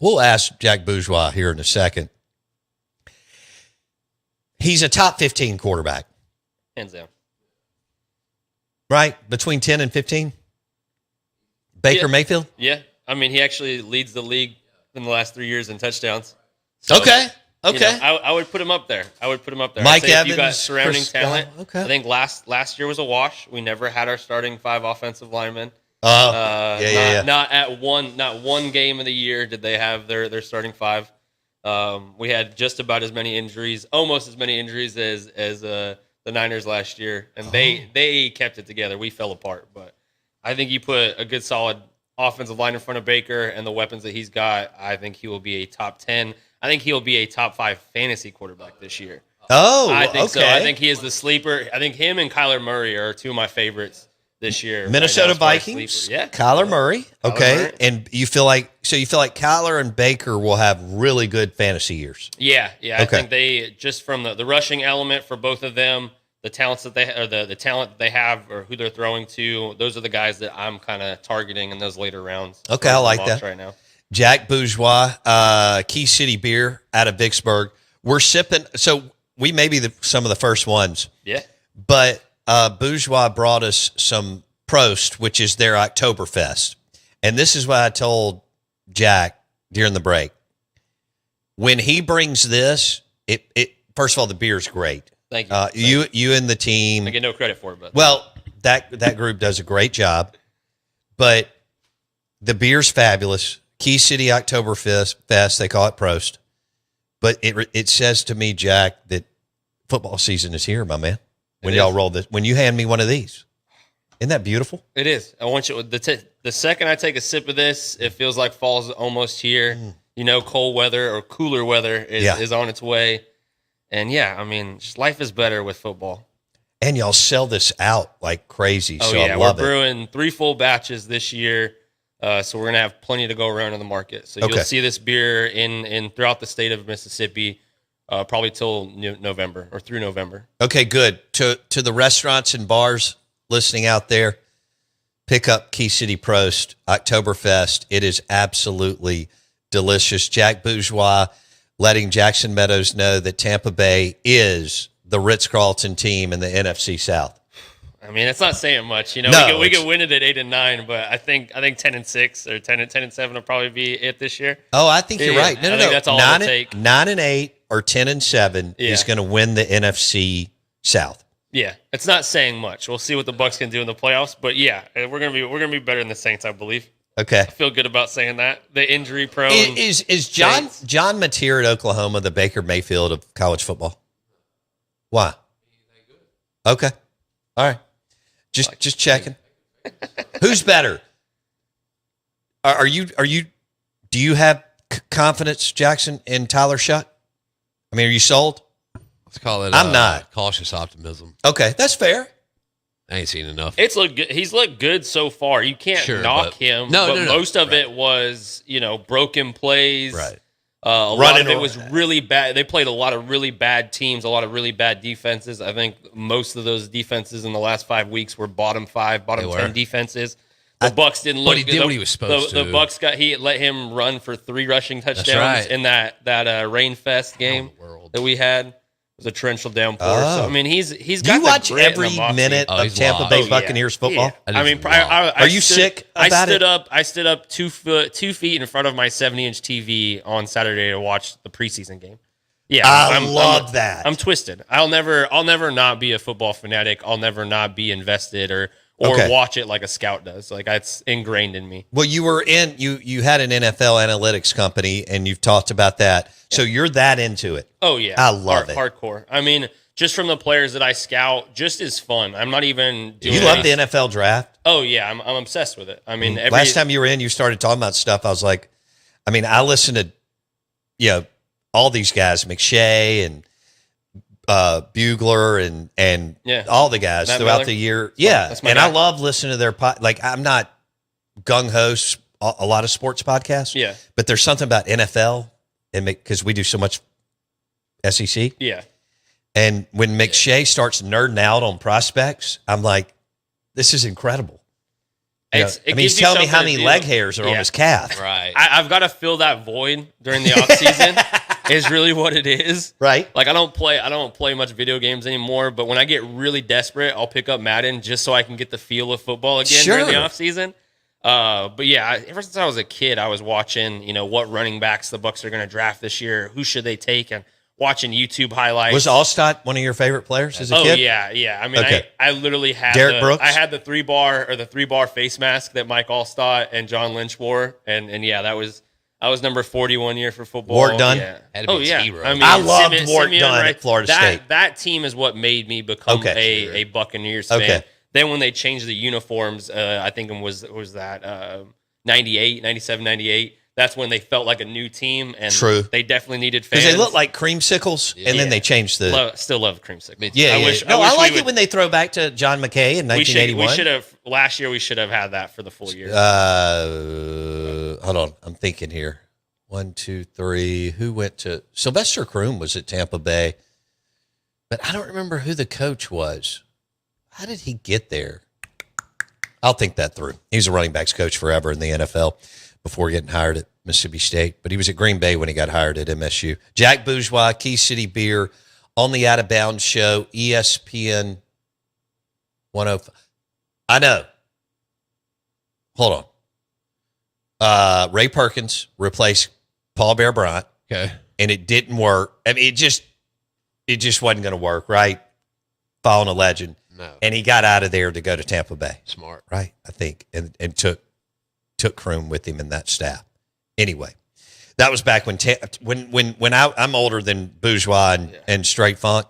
we'll ask Jack Bourgeois here in a second. He's a top 15 quarterback. Hands down. Right? Between 10 and 15? Baker Mayfield? Yeah. I mean, he actually leads the league in the last 3 years in touchdowns. So, Okay. you know, I would put him up there. Mike I'd say Evans. if you got surrounding Chris talent. Scott. Okay. I think last year was a wash. We never had our starting 5 offensive linemen. Not one game of the year did they have their starting 5. We had just about as many injuries, almost as many injuries as the Niners last year, and they kept it together. We fell apart, but I think you put a good solid offensive line in front of Baker and the weapons that he's got. I think he will be a top 10. I think he'll be a top 5 fantasy quarterback this year. I think so. I think he is the sleeper. I think him and Kyler Murray are 2 of my favorites this year. Minnesota right now, as far as Vikings. sleeper. Yeah. Kyler Murray. Okay. Murray. And you feel like Kyler and Baker will have really good fantasy years. Yeah. I Okay. think they just from the rushing element for both of them, the talents that the talent that they have or who they're throwing to, those are the guys that I'm kind of targeting in those later rounds. Okay, I like that. Right now. Jack Bourgeois, Key City Beer out of Vicksburg. We're sipping. So we may be some of the first ones. Yeah. But Bourgeois brought us some Prost, which is their Oktoberfest. And this is what I told Jack during the break. When he brings this, it first of all, the beer's great. Thank you. You and the team. I get no credit for it, but Well, that group does a great job. But the beer's fabulous. Key City Oktoberfest, they call it Prost. But it says to me, Jack, that football season is here, my man. When y'all roll this, when you hand me one of these. Isn't that beautiful? it is. I want you the second I take a sip of this, it feels like fall's almost here. You know, cold weather or cooler weather is on its way. And yeah, I mean, just life is better with football. And y'all sell this out like crazy. Oh so yeah, I love we're brewing 3 full batches this year, so we're gonna have plenty to go around in the market. So you'll see this beer in throughout the state of Mississippi, probably till November or through November. Okay, good. To the restaurants and bars listening out there, pick up Key City Prost Oktoberfest. It is absolutely delicious. Jack Bourgeois letting Jackson Meadows know that Tampa Bay is the Ritz-Carlton team in the NFC South. I mean, it's not saying much. You know, No, we could win it at 8-9, but I think 10-6 or 10-7 will probably be it this year. Oh, I think you're right. No, I think that's all it'll take. 9-8 or 10-7 is going to win the NFC South. Yeah, it's not saying much. We'll see what the Bucs can do in the playoffs, but yeah, we're gonna be better than the Saints, I believe. Okay. I feel good about saying that. The injury prone Is John Mateer at Oklahoma the Baker Mayfield of college football? Why? Okay. All right. Just checking. Who's better? Are you do you have confidence, Jackson, in Tyler Shuck? I mean, are you sold? Let's call it I'm not. Cautious optimism. Okay, that's fair. I ain't seen enough. It's looked good. He's looked good so far. You can't knock him. No. Most of it was, broken plays. Right. A lot of it was really bad. They played a lot of really bad teams, a lot of really bad defenses. I think most of those defenses in the last 5 weeks were bottom 5, bottom 10 defenses. The Bucs didn't look. But he did what he was supposed to. The Bucs he let him run for 3 rushing touchdowns in that Rain Fest game that we had. It was a torrential downpour. Oh. So I mean, he's Do got you the watch grit and every the moxie. minute of Tampa Bay Buccaneers football? Yeah. I mean, Are you sick about it? I stood up 2 feet in front of my 70-inch TV on Saturday to watch the preseason game. Yeah, I love that. I'm twisted. I'll never not be a football fanatic. I'll never not be invested or or Okay. watch it like a scout does. Like it's ingrained in me. Well, you had an NFL analytics company, and you've talked about that. So you're that into it. Oh yeah, I love it. Hardcore. I mean, just from the players that I scout, just as fun. I'm not even doing. You love the NFL draft? Oh yeah, I'm obsessed with it. I mean, Last time you were in, you started talking about stuff. I was like, I mean, I listened to, all these guys, McShay and Bugler and all the guys Matt throughout Miller? the year. That's my And guy. I love listening to their like. I'm not gung ho a lot of sports podcasts. Yeah. But there's something about NFL and because we do so much SEC. Yeah. And when McShay starts nerding out on prospects, I'm like, this is incredible. He's telling me how many leg hairs are on his calf. Right. I've got to fill that void during the off season. Is really what it is. Right. Like I don't play much video games anymore, but when I get really desperate, I'll pick up Madden just so I can get the feel of football again during the off season. But yeah, ever since I was a kid, I was watching, what running backs the Bucs are going to draft this year, who should they take, and watching YouTube highlights. Was Allstott one of your favorite players as a kid? Oh yeah. I mean, Okay. I literally had Derek Brooks? I had the 3-bar face mask that Mike Allstott and John Lynch wore, and yeah, I was number 40 one year for football. Ward Dunn? Yeah. Had to be Oh yeah. hero. I mean, I loved Ward Simeon, Dunn right? at Florida State. That team is what made me become Okay. a Buccaneers fan. Okay. Then when they changed the uniforms, I think it was that 98, 97, 98. That's when they felt like a new team, and True. they definitely needed fans. Because they look like creamsicles, and then they changed the. Still love creamsicle. Yeah, I like it when they throw back to John McKay in 1981. We should have last year. We should have had that for the full year. Hold on, I'm thinking here. 1, 2, 3. Who went to Sylvester Croom was at Tampa Bay, but I don't remember who the coach was. How did he get there? I'll think that through. He was a running backs coach forever in the NFL before getting hired at Mississippi State, but he was at Green Bay when he got hired at MSU. Jack Bourgeois, Key City Beer, on the Out of Bounds show, ESPN 105. I know. Hold on. Ray Perkins replaced Paul Bear Bryant. Okay. And it didn't work. I mean, it just wasn't going to work, right? Following a legend. No. And he got out of there to go to Tampa Bay. Smart. Right, I think, and took Kroom with him in that staff. Anyway, that was back when I'm older than Bourgeois and Straight Funk.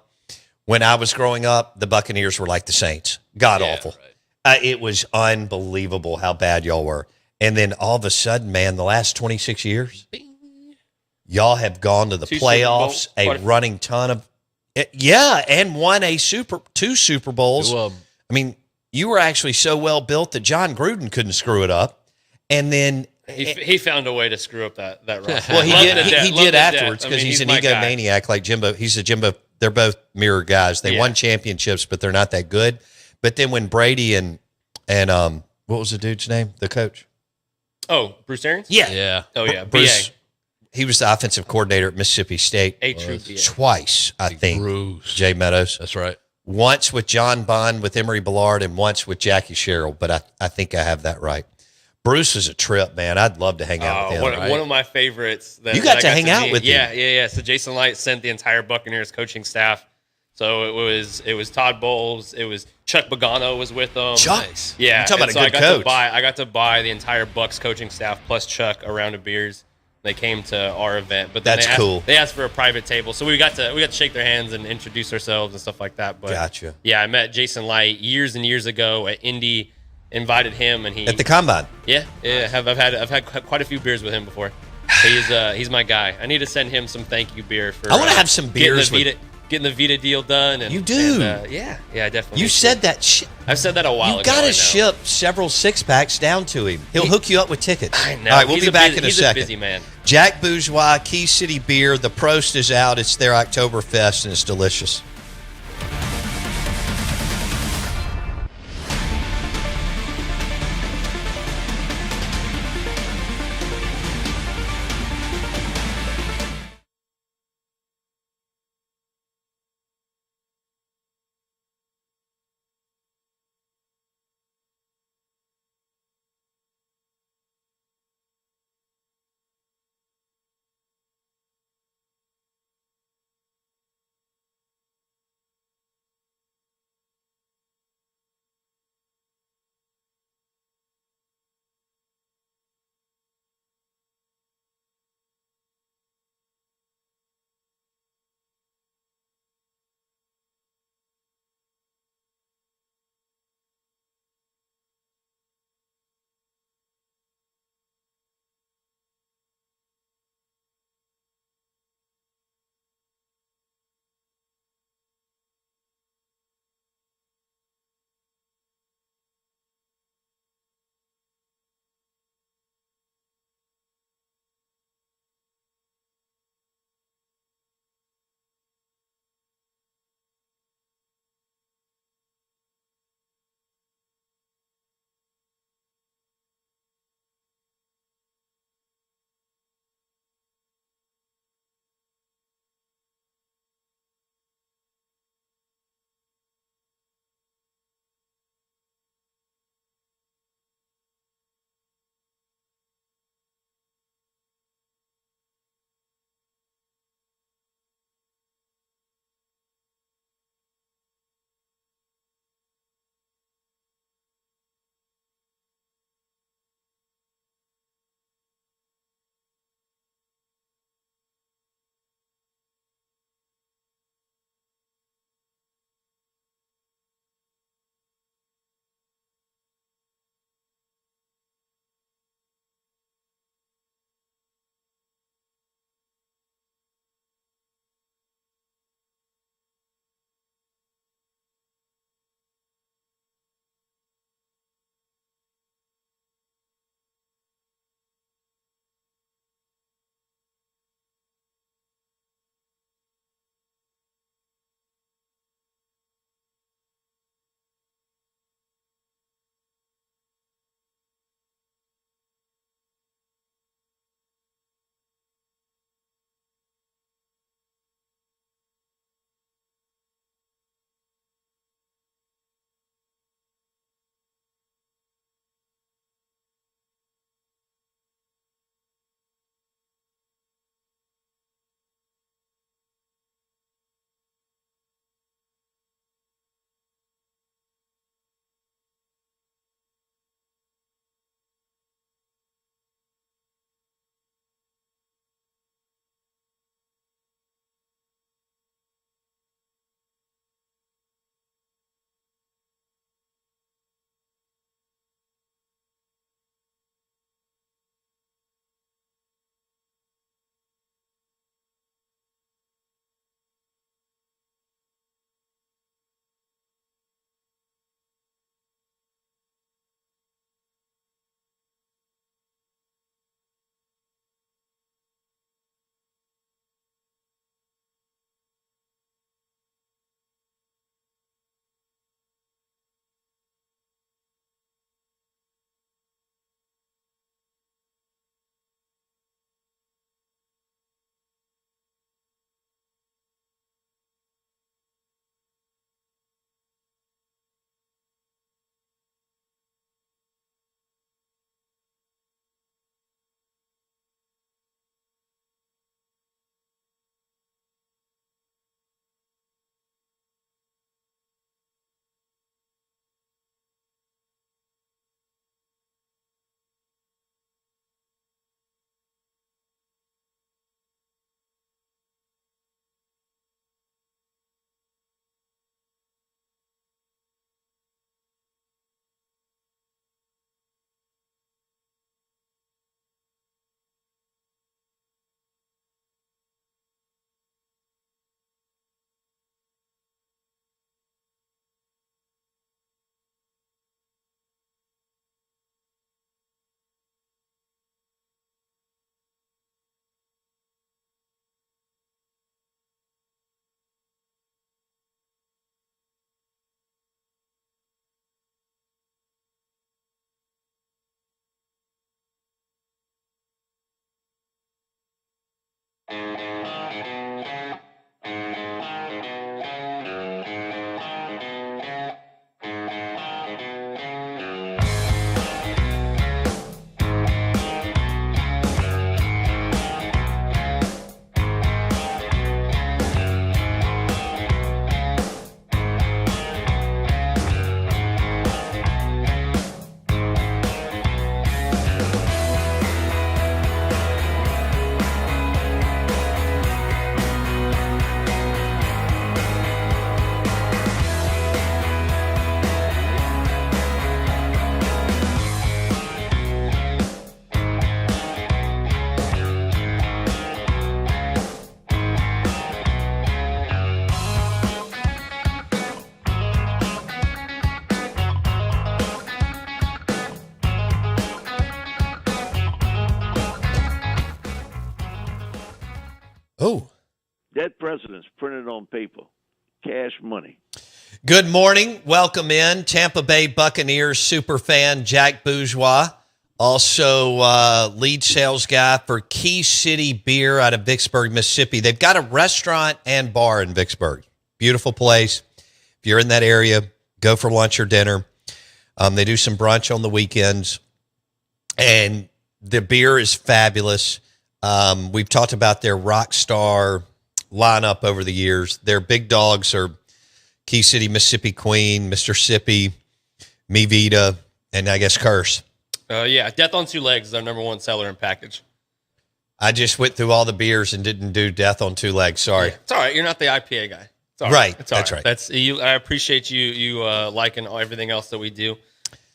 When I was growing up, the Buccaneers were like the Saints. God awful. Right. It was unbelievable how bad y'all were. And then all of a sudden, man, the last 26 years, y'all have gone to the playoffs, a running ton of and won two Super Bowls. I mean, you were actually so well built that John Gruden couldn't screw it up. And then he found a way to screw up that roster. Well, he did afterwards because he's an egomaniac like Jimbo. He's a Jimbo. They're both mirror guys. They won championships, but they're not that good. But then when Brady and what was the dude's name? The coach? Oh, Bruce Arians? Yeah. Oh yeah, Bruce. He was the offensive coordinator at Mississippi State twice, I think. Bruce. Jay Meadows. That's right. Once with John Bond, with Emery Ballard, and once with Jackie Sherrill. But I think I have that right. Bruce is a trip, man. I'd love to hang out with him. One of my favorites. You got to hang out with him. Yeah. So Jason Light sent the entire Buccaneers coaching staff. So it was Todd Bowles. It was Chuck Pagano was with them. Chuck? Yeah. You're talking about a good coach. I got to buy the entire Bucs coaching staff plus Chuck a round of beers. They came to our event, but then cool. They asked for a private table, so we got to shake their hands and introduce ourselves and stuff like that. But gotcha. Yeah, I met Jason Light years and years ago at Indy. Invited him, and he at the combine. Yeah. I've had quite a few beers with him before. He's my guy. I need to send him some thank you beer for. I want to have some beers getting the Vita deal done. And you do. Yeah, definitely. You said that shit. I've said that a while ago. You got to ship several 6-packs down to him. He'll hook you up with tickets. I know. All right, we'll be back in a second. He's a busy man. Jack Bourgeois, Key City Beer. The Prost is out. It's their Oktoberfest, and it's delicious. Oh. Dead presidents printed on paper. Cash money. Good morning. Welcome in. Tampa Bay Buccaneers superfan Jack Bourgeois, also lead sales guy for Key City Beer out of Vicksburg, Mississippi. They've got a restaurant and bar in Vicksburg. Beautiful place. If you're in that area, go for lunch or dinner. They do some brunch on the weekends, and the beer is fabulous. We've talked about their rock star lineup over the years. Their big dogs are Key City, Mississippi Queen, Mr. Sippy, Mi Vida, and I guess Curse. Yeah, Death on Two Legs is our number one seller in package. I just went through all the beers and didn't do Death on Two Legs. Sorry. Yeah, it's all right. You're not the IPA guy. It's all right. It's all That's right. That's you. I appreciate you liking everything else that we do.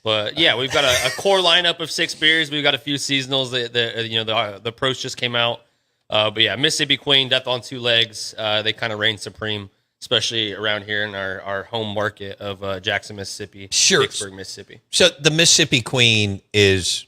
But yeah, we've got a core lineup of 6 beers. We've got a few seasonals. The pros just came out. But yeah, Mississippi Queen, Death on Two Legs. They kind of reign supreme, especially around here in our home market of Jackson, Mississippi, Sure. Vicksburg, Mississippi. So the Mississippi Queen is,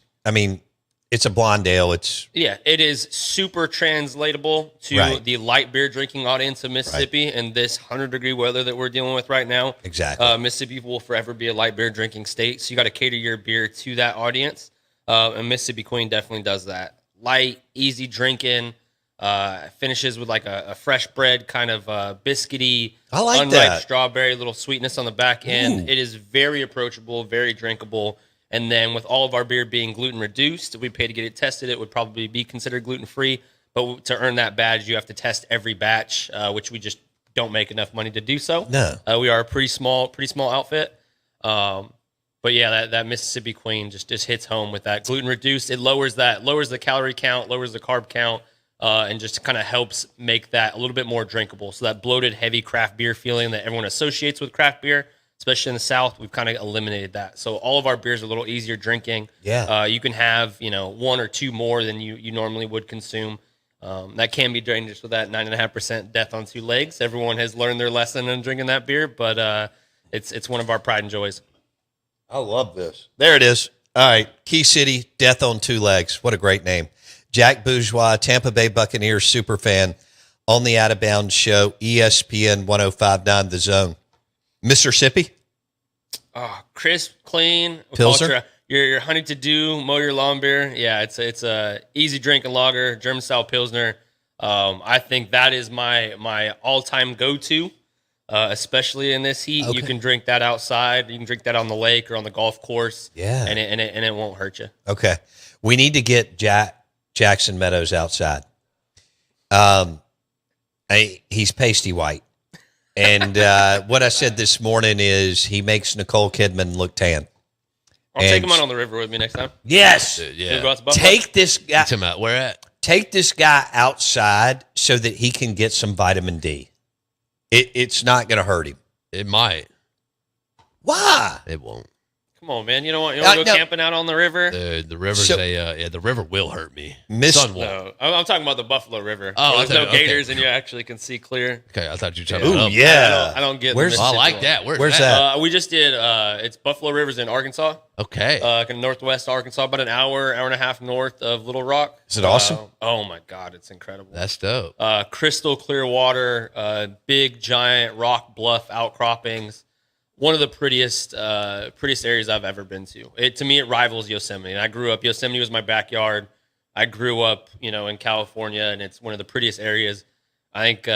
it's a blonde ale. It is super translatable to the light beer drinking audience of Mississippi in this 100-degree weather that we're dealing with right now. Exactly. Mississippi will forever be a light beer drinking state, so you got to cater your beer to that audience. And Mississippi Queen definitely does that. Light, easy drinking, finishes with like a fresh bread kind of biscuity, I like unripe that. strawberry, little sweetness on the back end. Ooh. It is very approachable, very drinkable. And then with all of our beer being gluten reduced, we pay to get it tested. It would probably be considered gluten free, but to earn that badge, you have to test every batch, which we just don't make enough money to do so. No. We are a pretty small outfit. But yeah, that Mississippi Queen just hits home with that gluten reduced. It lowers the calorie count, lowers the carb count, and just kind of helps make that a little bit more drinkable. So that bloated, heavy craft beer feeling that everyone associates with craft beer, especially in the South, we've kind of eliminated that. So all of our beers are a little easier drinking. Yeah. You can have, 1 or 2 more than you normally would consume. That can be dangerous with that 9.5% Death on Two Legs. Everyone has learned their lesson in drinking that beer, but it's one of our pride and joys. I love this. There it is. All right. Key City, Death on Two Legs. What a great name. Jack Bourgeois, Tampa Bay Buccaneers superfan on the Out of Bounds show, ESPN 105.9 The Zone. Mississippi? Oh, crisp, clean. Pilsner? Your honey to do, mow your lawn beer. Yeah, it's a easy drinking lager, German style Pilsner. I think that is my all-time go-to, especially in this heat. Okay. You can drink that outside. You can drink that on the lake or on the golf course. Yeah. And it won't hurt you. Okay. We need to get Jackson Meadows outside. He's pasty white. And what I said this morning is he makes Nicole Kidman look tan. I'll take him out on the river with me next time. Yes. We'll go out to Buffalo. Take this guy. Where at? Take this guy outside so that he can get some vitamin D. It's not going to hurt him. It might. Why? It won't. Come on, man. You don't want to go no. camping out on the river? The river's the river will hurt me. Sun won't. No, I'm talking about the Buffalo River. Oh, There's no okay. gators and you actually can see clear. Okay, I thought you were talking about. Ooh, yeah. I don't get. Where's- the I Mississippi like one. that. Where's that? We just did. It's Buffalo River's in Arkansas, Okay. like in northwest Arkansas, about an hour and a half north of Little Rock. Is it awesome? Oh my God, it's incredible. That's dope. Crystal clear water, big giant rock bluff outcroppings. One of the prettiest areas I've ever been to. To me, it rivals Yosemite. And I grew up. Yosemite was my backyard. I grew up, in California, and it's one of the prettiest areas. I think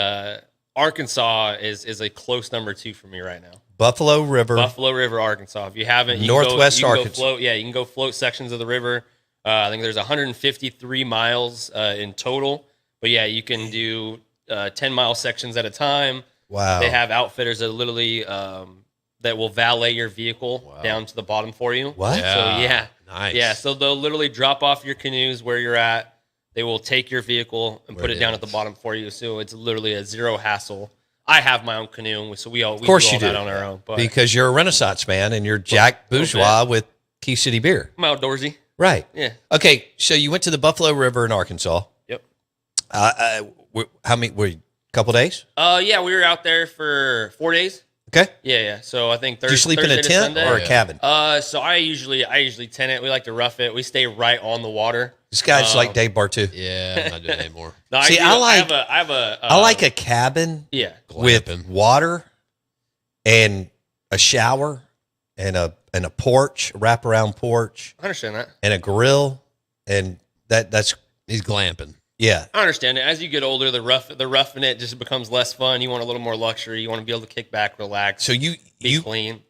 Arkansas is a close number 2 for me right now. Buffalo River. Buffalo River, Arkansas. If you haven't, you Northwest can go Arkansas. float. Yeah, you can go float sections of the river. I think there's 153 miles in total. But yeah, you can do 10-mile sections at a time. Wow. They have outfitters that literally that will valet your vehicle down to the bottom for you. What? So yeah, Nice. yeah. So they'll literally drop off your canoes where you're at. They will take your vehicle and put it down at the bottom for you. So it's literally a zero hassle. I have my own canoe, so we do all that on our own. But Because you're a Renaissance man and you're Jack Bourgeois with Key City Beer. I'm outdoorsy. Right. Yeah. Okay, so you went to the Buffalo River in Arkansas. Yep. How many? Were you, a couple days? Yeah, we were out there for 4 days. Okay. Yeah. So I think Do you sleep Thursday in a to tent Sunday. or a cabin? So I usually tent it. We like to rough it. We stay right on the water. This guy's like Dave Bartu. Yeah, I'm not doing it anymore. No, See, I have a I like a cabin with Glamping. water and a shower and a porch, a wraparound porch, I understand that. and a grill, and that's He's glamping. yeah. I understand it. As you get older, the roughing it just becomes less fun. You want a little more luxury. You want to be able to kick back, relax, So you be clean.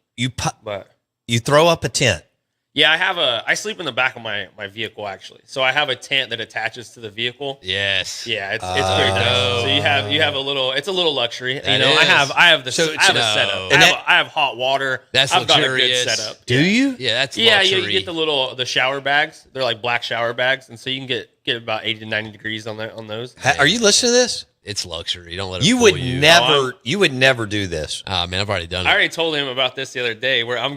But you throw up a tent. yeah, I sleep in the back of my vehicle actually. So I have a tent that attaches to the vehicle. Yes. Yeah, it's very nice. So you have a little. It's a little luxury. That I is. have I have a setup. And I have hot water. That's I've got a luxurious. good setup. Do you? Yeah, that's Yeah, luxury. you get the shower bags. They're like black shower bags, and so you can get about 80 to 90 degrees on those. Are you listening to this? It's luxury. Don't let it You fool would you. never do this. Ah, man, I've already done it. I already told him about this the other day. Where I'm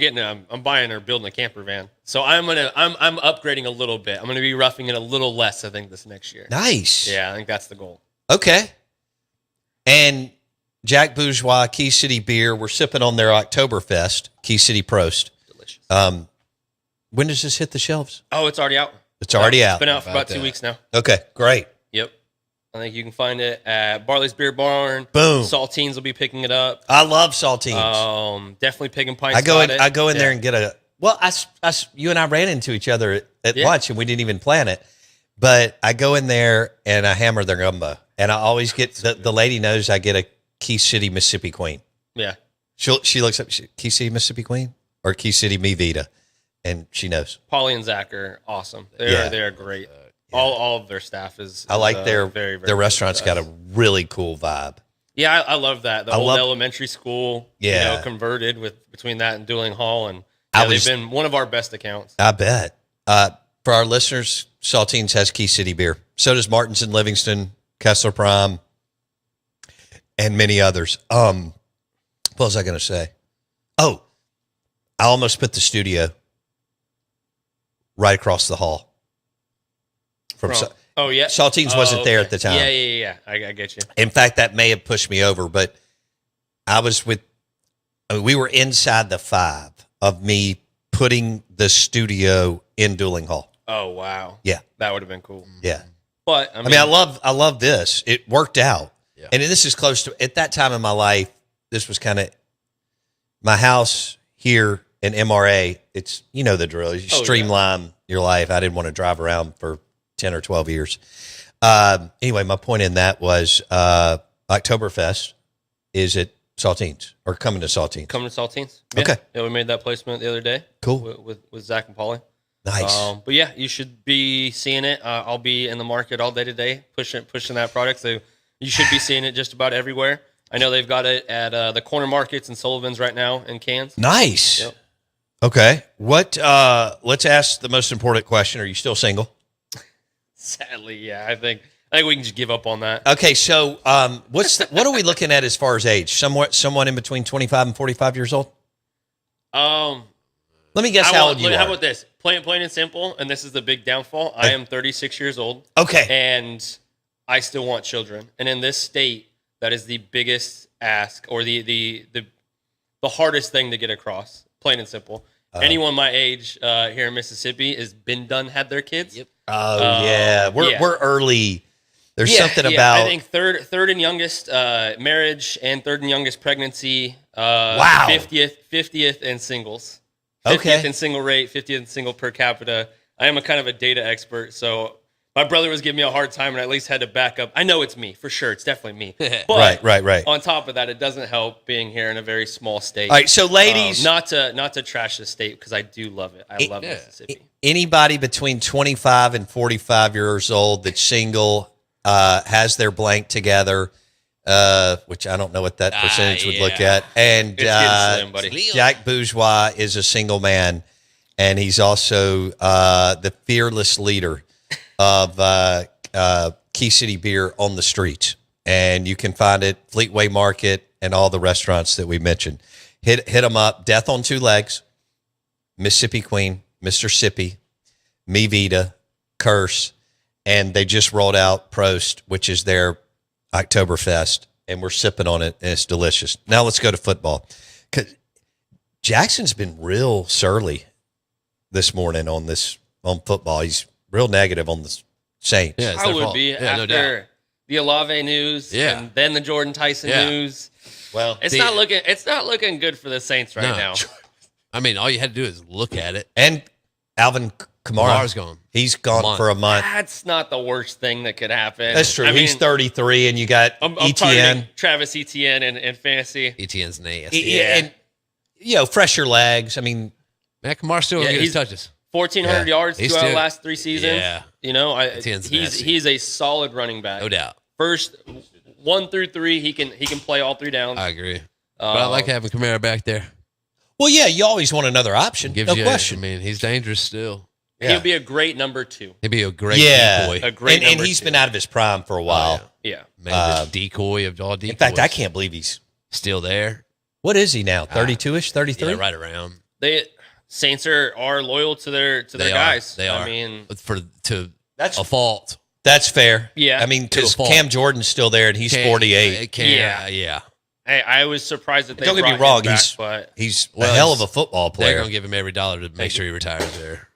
buying or building a camper van, so I'm upgrading a little bit. I'm gonna be roughing it a little less. I think this next year. Nice. Yeah, I think that's the goal. Okay. And Jack Bourgeois, Key City Beer, we're sipping on their Oktoberfest, Key City Prost. Delicious. When does this hit the shelves? Oh, it's already out. It's already It's out. been out for About about 2 that. weeks now. Okay, great. Yep. I think you can find it at Barley's Beer Barn. Boom. Saltines will be picking it up. I love saltines. Definitely Pig and Pints. I go in. got it. I go in there Yeah. and get a. Well, you and I ran into each other at Yeah. lunch, and we didn't even plan it. But I go in there and I hammer their gumbo, and I always get the lady knows I get a Key City Mississippi Queen. Yeah. She looks up Key City Mississippi Queen or Key City Me Vita, and she knows. Polly and Zach are awesome. Yeah. They're great. All of their staff is. I like their very, very their good restaurant's with got us. a really cool vibe. Yeah, I love that. The I old love- elementary school, Yeah. converted between that and Dueling Hall, and I they've was- been one of our best accounts. I bet. For our listeners, Saltines has Key City beer. So does Martin's in Livingston, Kessler Prime, and many others. What was I going to say? Oh, I almost put the studio right across the hall from. Oh yeah, Saltines wasn't there at the time. Yeah. I get you. In fact, that may have pushed me over, but we were inside the 5 of me putting the studio in Dueling Hall. Oh wow. Yeah. That would have been cool. Yeah. But I mean, I love this. It worked out. Yeah. And this is close to, at that time in my life, this was kind of my house here in MRA. It's, you know, the drill. You streamline your life. I didn't want to drive around for 10 or 12 years. Anyway, my point in that was Oktoberfest is at Saltines or coming to Saltines. Coming to Saltines. Okay. Yeah, we made that placement the other day. Cool. With Zach and Polly. Nice. But yeah, you should be seeing it. I'll be in the market all day today, pushing that product. So you should be seeing it just about everywhere. I know they've got it at the corner markets and Sullivan's right now in cans. Nice. Yep. Okay. What? Let's ask the most important question. Are you still single? Sadly, yeah. I think we can just give up on that. Okay. So, what are we looking at as far as age? Someone in between 25 and 45 years old? Let me guess how old you are. How about this? Plain and simple, and this is the big downfall. I am 36 years old. Okay. And I still want children. And in this state, that is the biggest ask or the hardest thing to get across. Plain and simple. Anyone my age here in Mississippi has been done, had their kids. Yep. Oh yeah, we're early. There's something about I think third and youngest marriage and third and youngest pregnancy. Wow. 50th and singles. 50th Okay. and single rate, 50th and single per capita. I am a kind of a data expert, so my brother was giving me a hard time, and I at least had to back up. I know it's me for sure; it's definitely me. But right. on top of that, it doesn't help being here in a very small state. All right, so ladies, not to trash the state because I do love it. I love Mississippi. Anybody between 25 and 45 years old that's single, has their blank together, which I don't know what that percentage would look at. And It's getting slim, buddy. Jack Bourgeois is a single man, and he's also the fearless leader of Key City Beer on the streets. And you can find it Fleetway Market and all the restaurants that we mentioned. Hit them up. Death on Two Legs, Mississippi Queen, Mr. Sippy, Me Vita, Curse, and they just rolled out Prost, which is their Oktoberfest, and we're sipping on it, and it's delicious. Now let's go to football. 'Cause Jackson's been real surly this morning on football. He's real negative on the Saints. Yeah, it's I their would fault. be Yeah, no doubt. after the Olave news and then the Jordan Tyson news. Well, It's not looking good for the Saints right now. I mean, all you had to do is look at it. And Alvin Kamara's gone. He's gone for a month. That's not the worst thing that could happen. That's true. I He's mean, 33, and you got I'm ETN. targeting Travis Etienne and fantasy. ETN's nasty. Yeah. And, fresher legs. I mean, Man, Kamara's still going to get his touches. 1,400 yards He's throughout the still- last 3 seasons. Yeah. Etienne's nasty. he's a solid running back. No doubt. First 1 through 3, he can play all 3 downs. I agree. But I like having Kamara back there. well, yeah, you always want another option. Gives No you, question. I mean, he's dangerous still. Yeah. He'll be a great number 2. He'd be a great Yeah. decoy. A great and number he's 2. been out of his prime for a while. Yeah. Maybe the decoy of all decoys. In fact, I can't believe he's Still there. what is he now? 32ish, 33? Yeah, right around. Saints are loyal to their They guys. They are. I mean, That's a fault. That's fair. Yeah. I mean, because To a fault. Cam Jordan's still there, and he's 48. Yeah. I was surprised that they Don't get me brought wrong, him back, he's but he's Well, a hell of a football They're player. going to give him every dollar to make sure he retires there.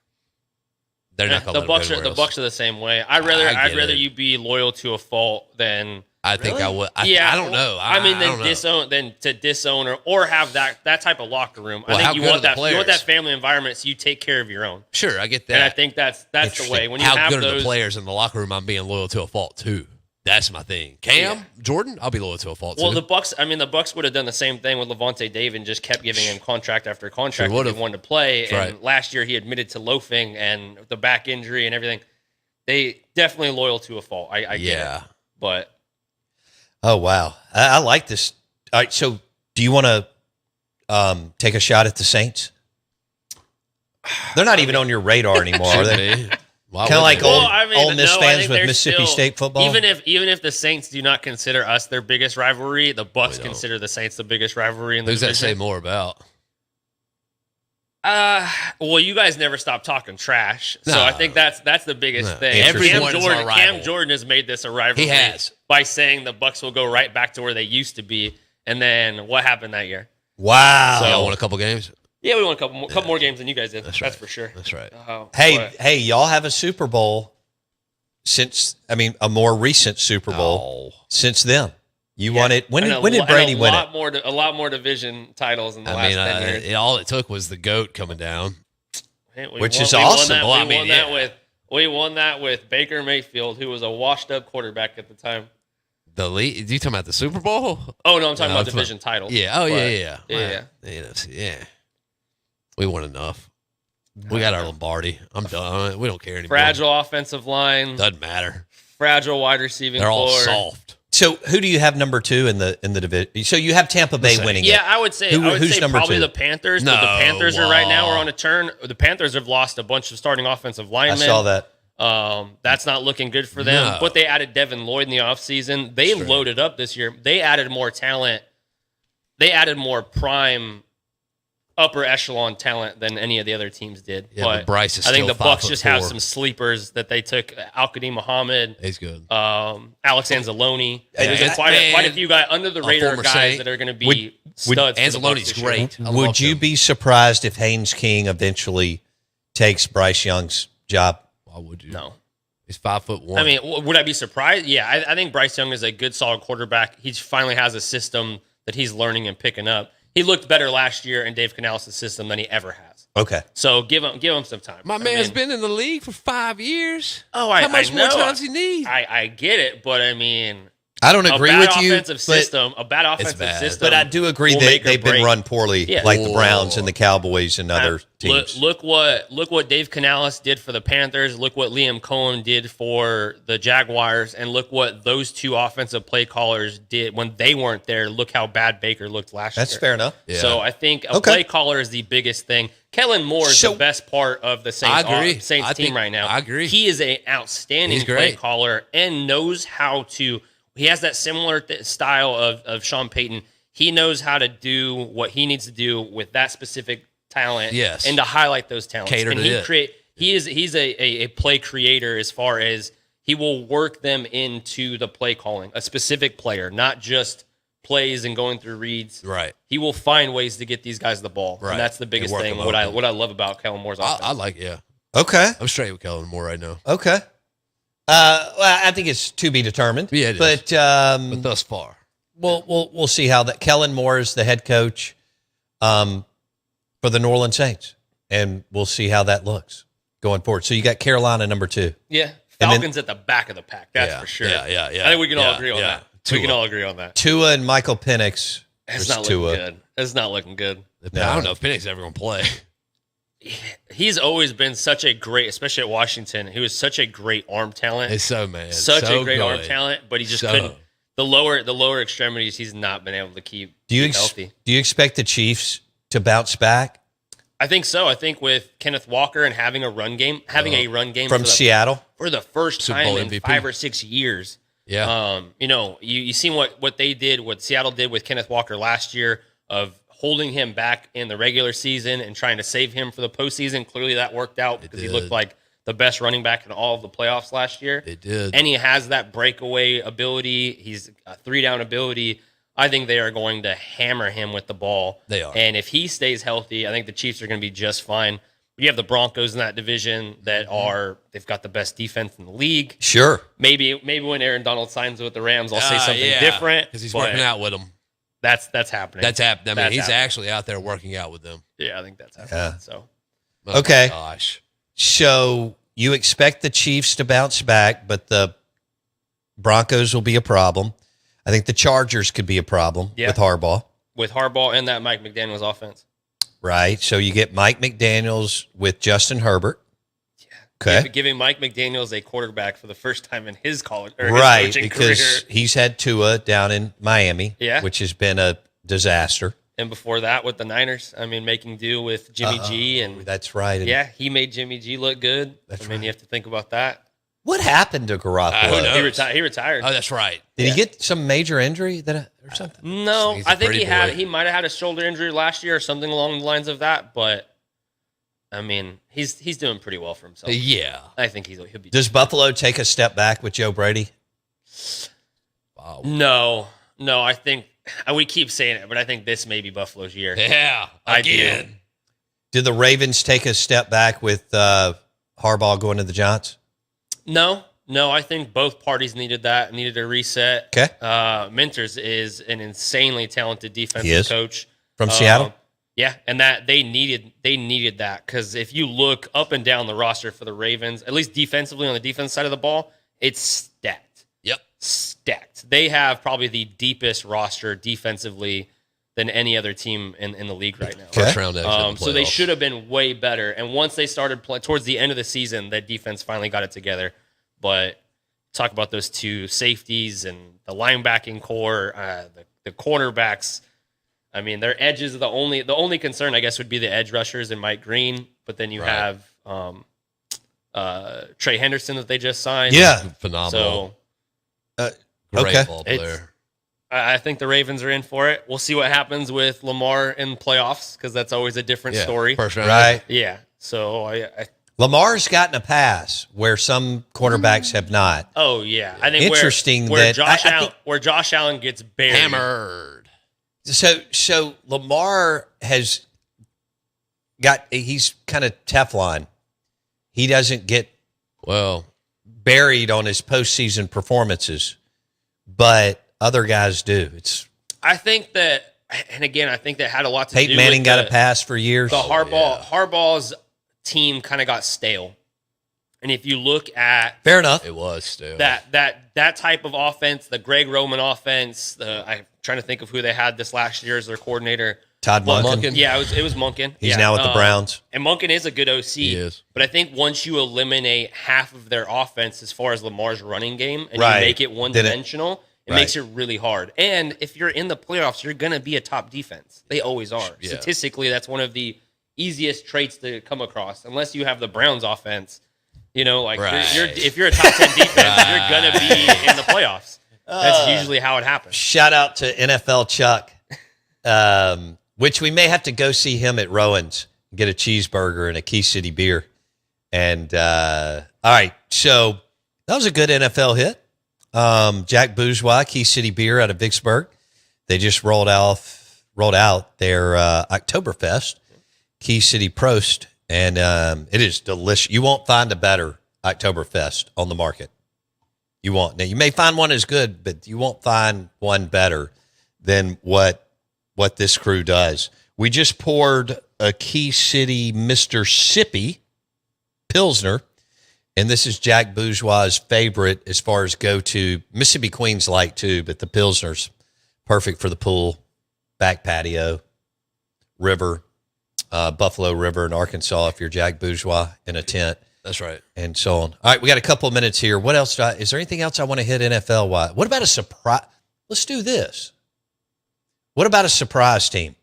They're not going to the let Bucks him are go the Bucks are the same way. I'd I rather get it. you be loyal to a fault than I think I would. I don't know. I mean, don't know. than to disown or have that type of locker room. Well, I how think you good want are the that you want players? that family environment, so you take care of your own. Sure, I get that. And I think that's the way when you How have good are those. the players in the locker room? I'm being loyal to a fault too. That's my thing. Cam Jordan, I'll be loyal to a fault Well, too. the Bucks would have done the same thing with Levante David and just kept giving him contract after contract Sure if he would've. wanted to play. That's And right. last year he admitted to loafing and the back injury and everything. They definitely loyal to a fault. I get it. But Oh wow, I like this. All right, so do you want to take a shot at the Saints? They're not even on your radar anymore, are they? Why Kind of would like they? Ole Miss I fans think with they're Mississippi still- State football. Even if the Saints do not consider us their biggest rivalry, the Bucks We don't. consider the Saints the biggest rivalry in the Who's that say division. more about? Well, you guys never stop talking trash, so No. I think that's the biggest No. thing. Everyone is our rival. Cam Jordan has made this a rivalry. He has. by saying the Bucks will go right back to where they used to be. And then what happened that year? Wow. So y'all won a couple games. Yeah, we won a couple more games than you guys did. That's for sure. That's right. Hey, y'all have a Super Bowl a more recent Super Bowl since then. You won it. When did Brady win it? A lot more division titles in the last 10 years. All it took was the GOAT coming down. Which is awesome. We won that with Baker Mayfield, who was a washed-up quarterback at the time. The league? You talking about the Super Bowl? Oh no, I'm talking about division title. Yeah. Oh yeah. Yeah. Yeah. We won enough. We got our Lombardi. I'm done. We don't care anymore. Fragile offensive line. Doesn't matter. Fragile wide receiving. They're all floor. soft. So who do you have number 2 in the division? So you have Tampa Bay winning. Yeah, it. I would say who's number probably 2? the Panthers. No, But the Panthers are right now on a turn. The Panthers have lost a bunch of starting offensive linemen. I saw that. That's not looking good for them. No. But they added Devin Lloyd in the offseason. They loaded up this year. They added more talent. They added more prime upper echelon talent than any of the other teams did. Yeah, but Bryce is I think still the Bucks just have 5'4". some sleepers that they took. Al-Qadim Muhammad. He's good. Alex Anzalone. Hey, There's quite a few guys under the radar former guys Saint. that are going to be studs. for the Bucks Anzalone's this year. great. I Would love you him. be surprised if Haynes King eventually takes Bryce Young's job? Why would you? No. He's 5'1". I mean, would I be surprised? Yeah, I think Bryce Young is a good, solid quarterback. He finally has a system that he's learning and picking up. He looked better last year in Dave Canales' system than he ever has. Okay. So give him some time. My man's been in the league for 5 years. Oh, How much I more know. time does he need? I get it, but I mean, I don't agree with you. A bad offensive bad. system. But I do agree will that make or they've been break. run poorly, Yeah. like the Browns and the Cowboys and other teams. Look what Dave Canales did for the Panthers. Look what Liam Cohen did for the Jaguars, and look what those two offensive play callers did when they weren't there. Look how bad Baker looked last year. That's fair enough. Yeah. So I think a play caller is the biggest thing. Kellen Moore is the best part of the Saints, I agree. Saints I team think- right now. I agree. He is an outstanding He's play great. caller and knows how to. He has that similar style of Sean Payton. He knows how to do what he needs to do with that specific talent. Yes. And to highlight those talents. Cater and to it. He's a play creator as far as he will work them into the play calling, a specific player, not just plays and going through reads, Right. he will find ways to get these guys the ball. Right. And that's the biggest work thing. them What I open. love about Kellen Moore's offense. I like, yeah. Okay. I'm straight with Kellen Moore right now. Okay. Well, I think it's to be determined. Yeah, it is. But Thus far. we'll see how that. Kellen Moore is the head coach for the New Orleans Saints, and we'll see how that looks going forward. So you got Carolina number 2. Yeah. And then- Falcons at the back of the pack. That's for sure. Yeah. I think we can all agree on that. Tua. We can all agree on that. Tua and Michael Penix. It's versus not looking Tua. good. It's not looking good. No. I don't know if Penix ever going to play. He's always been such a great, especially at Washington, he was such a great arm talent. It's so, man. Such so a great arm good. talent, but he just So. couldn't. The lower extremities, he's not been able to keep healthy. Do you expect the Chiefs to bounce back I think so. I think with Kenneth Walker and having a run game from Seattle? for the first Super time Bowl in MVP. 5 or 6 years. Yeah. You seen what they did, what Seattle did with Kenneth Walker last year of holding him back in the regular season and trying to save him for the postseason. Clearly that worked out because he looked like the best running back in all of the playoffs last year. It did. And he has that breakaway ability. He's a 3-down ability. I think they are going to hammer him with the ball. They are. And if he stays healthy, I think the Chiefs are going to be just fine. You have the Broncos in that division that they've got the best defense in the league. Sure. Maybe when Aaron Donald signs with the Rams, I'll say something different. Because he's but working out with them. That's happening. That's happening. I mean, That's he's happening. actually out there working out with them. Yeah, I think that's happening. Yeah. So Oh, Okay. Gosh. So you expect the Chiefs to bounce back, but the Broncos will be a problem. I think the Chargers could be a problem with Harbaugh. with Harbaugh and that Mike McDaniels offense. Right. So you get Mike McDaniels with Justin Herbert. Okay. Giving Mike McDaniels a quarterback for the first time in his college or his Right, coaching because career. he's had Tua down in Miami, Yeah. which has been a disaster. And before that with the Niners, I mean, making do with Jimmy G. And That's right. And yeah, he made Jimmy G look good. That's I mean, right. you have to think about that. What happened to Garoppolo? Who knows? He retired. Oh, that's right. Did he get some major injury or something? No, He's a I think pretty boy. he might have had a shoulder injury last year or something along the lines of that. But I mean, he's doing pretty well for himself. Yeah. I think he'll be. Does Buffalo take a step back with Joe Brady? Wow. No. I think we keep saying it, but I think this may be Buffalo's year. Yeah. I do. Again. Did the Ravens take a step back with Harbaugh going to the Giants? No, I think both parties needed a reset. Okay. Minters is an insanely talented He defensive is. coach From Seattle? Yeah, and that they needed that because if you look up and down the roster for the Ravens, at least defensively on the defense side of the ball, it's stacked. Yep. Stacked. They have probably the deepest roster defensively than any other team in the league right now. Okay. First round exit in the So they playoffs. should have been way better. And once they started towards the end of the season, that defense finally got it together. But talk about those two safeties and the linebacking core, the cornerbacks. I mean, their edges are the only concern, I guess, would be the edge rushers and Mike Green. But then you Right. have Trey Henderson that they just signed. Yeah. Phenomenal. So Great okay. ball It's- player. I think the Ravens are in for it. We'll see what happens with Lamar in playoffs because that's always a different story. First round. Right. Yeah. So I Lamar's gotten a pass where some quarterbacks have not. oh yeah, I think Interesting where that- Josh I Allen, think- where Josh Allen gets buried. Hammered. So Lamar he's kind of Teflon. He doesn't get Well, buried on his postseason performances, but other guys do. It's I think that, and again, I think that had a lot to Peyton do Manning with got a pass for years. The Harbaugh's team kind of got stale, and if you look at Fair enough. it was still. that type of offense, the Greg Roman offense, I'm trying to think of who they had this last year as their coordinator. Todd Monken. Monken. Yeah, it was Monken. He's Yeah. now with the Browns. And Monken is a good OC. He is. But I think once you eliminate half of their offense as far as Lamar's running game and Right. you make it one-dimensional, it Right. makes it really hard. And if you're in the playoffs, you're going to be a top defense. They always are. Yeah. Statistically, that's one of the easiest traits to come across, unless you have the Browns offense. You know, like Right. if you're a top 10 defense, you're going to be in the playoffs. That's usually how it happens. Shout out to NFL Chuck, which we may have to go see him at Rowan's, get a cheeseburger and a Key City beer. And all right, so that was a good NFL hit. Jack Bourgeois, Key City beer out of Vicksburg. They just rolled out their Oktoberfest, Key City Prost, and it is delicious. You won't find a better Oktoberfest on the market. You won't. Now, you may find one as good, but you won't find one better than what this crew does. We just poured a Key City Mr. Sippy Pilsner, and this is Jack Bourgeois' favorite as far as go-to. Mississippi Queen's light, too, but the Pilsner's perfect for the pool, back patio, river, Buffalo River in Arkansas if you're Jack Bourgeois in a tent. That's right. And so on. All right, we got a couple of minutes here. What else? Is there anything else I want to hit NFL-wise? What about a surprise? Let's do this. What about a surprise team?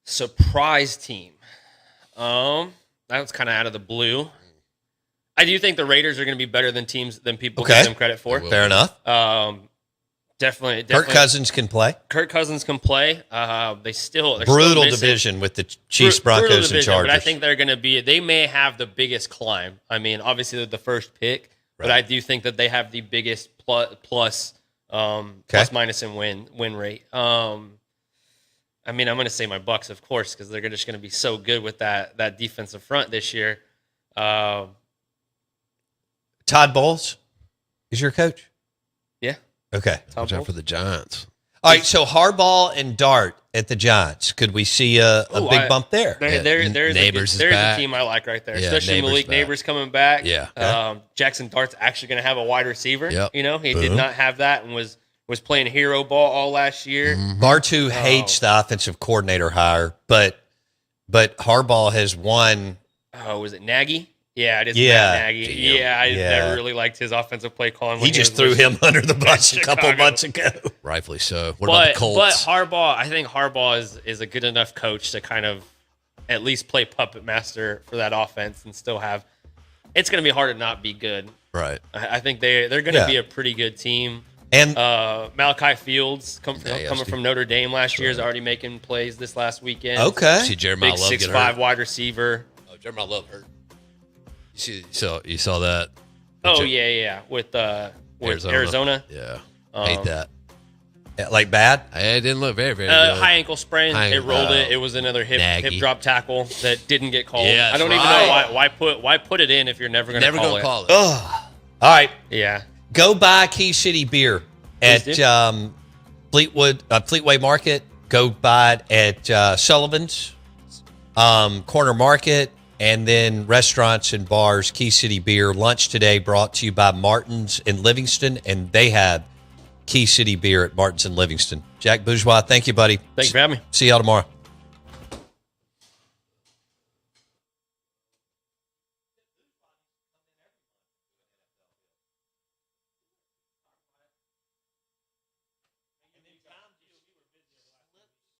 Surprise team. That was kind of out of the blue. I do think the Raiders are going to be better than people give them credit for. Fair enough. Definitely. Kirk Cousins can play. They're brutal still division with the Chiefs, Broncos, and Chargers. But I think they're going to be. They may have the biggest climb. I mean, obviously they're the first pick, but I do think that they have the biggest plus minus and win rate. I mean, I'm going to say my Bucks, of course, because they're just going to be so good with that defensive front this year. Todd Bowles is your coach? Yeah. Okay. Watch out for the Giants. All right, so Harbaugh and Dart at the Giants. Could we see a big bump there? There's a team I like right there, especially Malik Neighbors coming back. Yeah. Okay. Jackson Dart's actually going to have a wide receiver. Yep. You know, he did not have that and was playing hero ball all last year. Bartu hates the offensive coordinator hire, but Harbaugh has won. Oh, was it Nagy? Yeah, it is Matt Nagy. I never really liked his offensive play calling. He just threw him under the bus a couple months ago. Rightfully so. What about the Colts? But Harbaugh, I think Harbaugh is a good enough coach to kind of at least play puppet master for that offense and still have. It's going to be hard to not be good. Right. I think they're going to be a pretty good team. And Malachi Fields coming from Notre Dame last year is already making plays this last weekend. Okay. See Jeremiah big Love 6'5" wide receiver. Oh, Jeremiah Love hurt. You saw that? With Arizona. Yeah, hate that. Like bad? It didn't look very, very good. High ankle sprain. It rolled it. It was another hip drop tackle that didn't get called. Yeah, I don't even know why put it in if you're never going to call it. Oh. All right. Yeah. Go buy Key City beer at Fleetway Market. Go buy it at Sullivan's Corner Market. And then restaurants and bars, Key City Beer. Lunch today brought to you by Martin's in Livingston, and they have Key City Beer at Martin's in Livingston. Jack Bourgeois, thank you, buddy. Thanks for having me. See y'all tomorrow.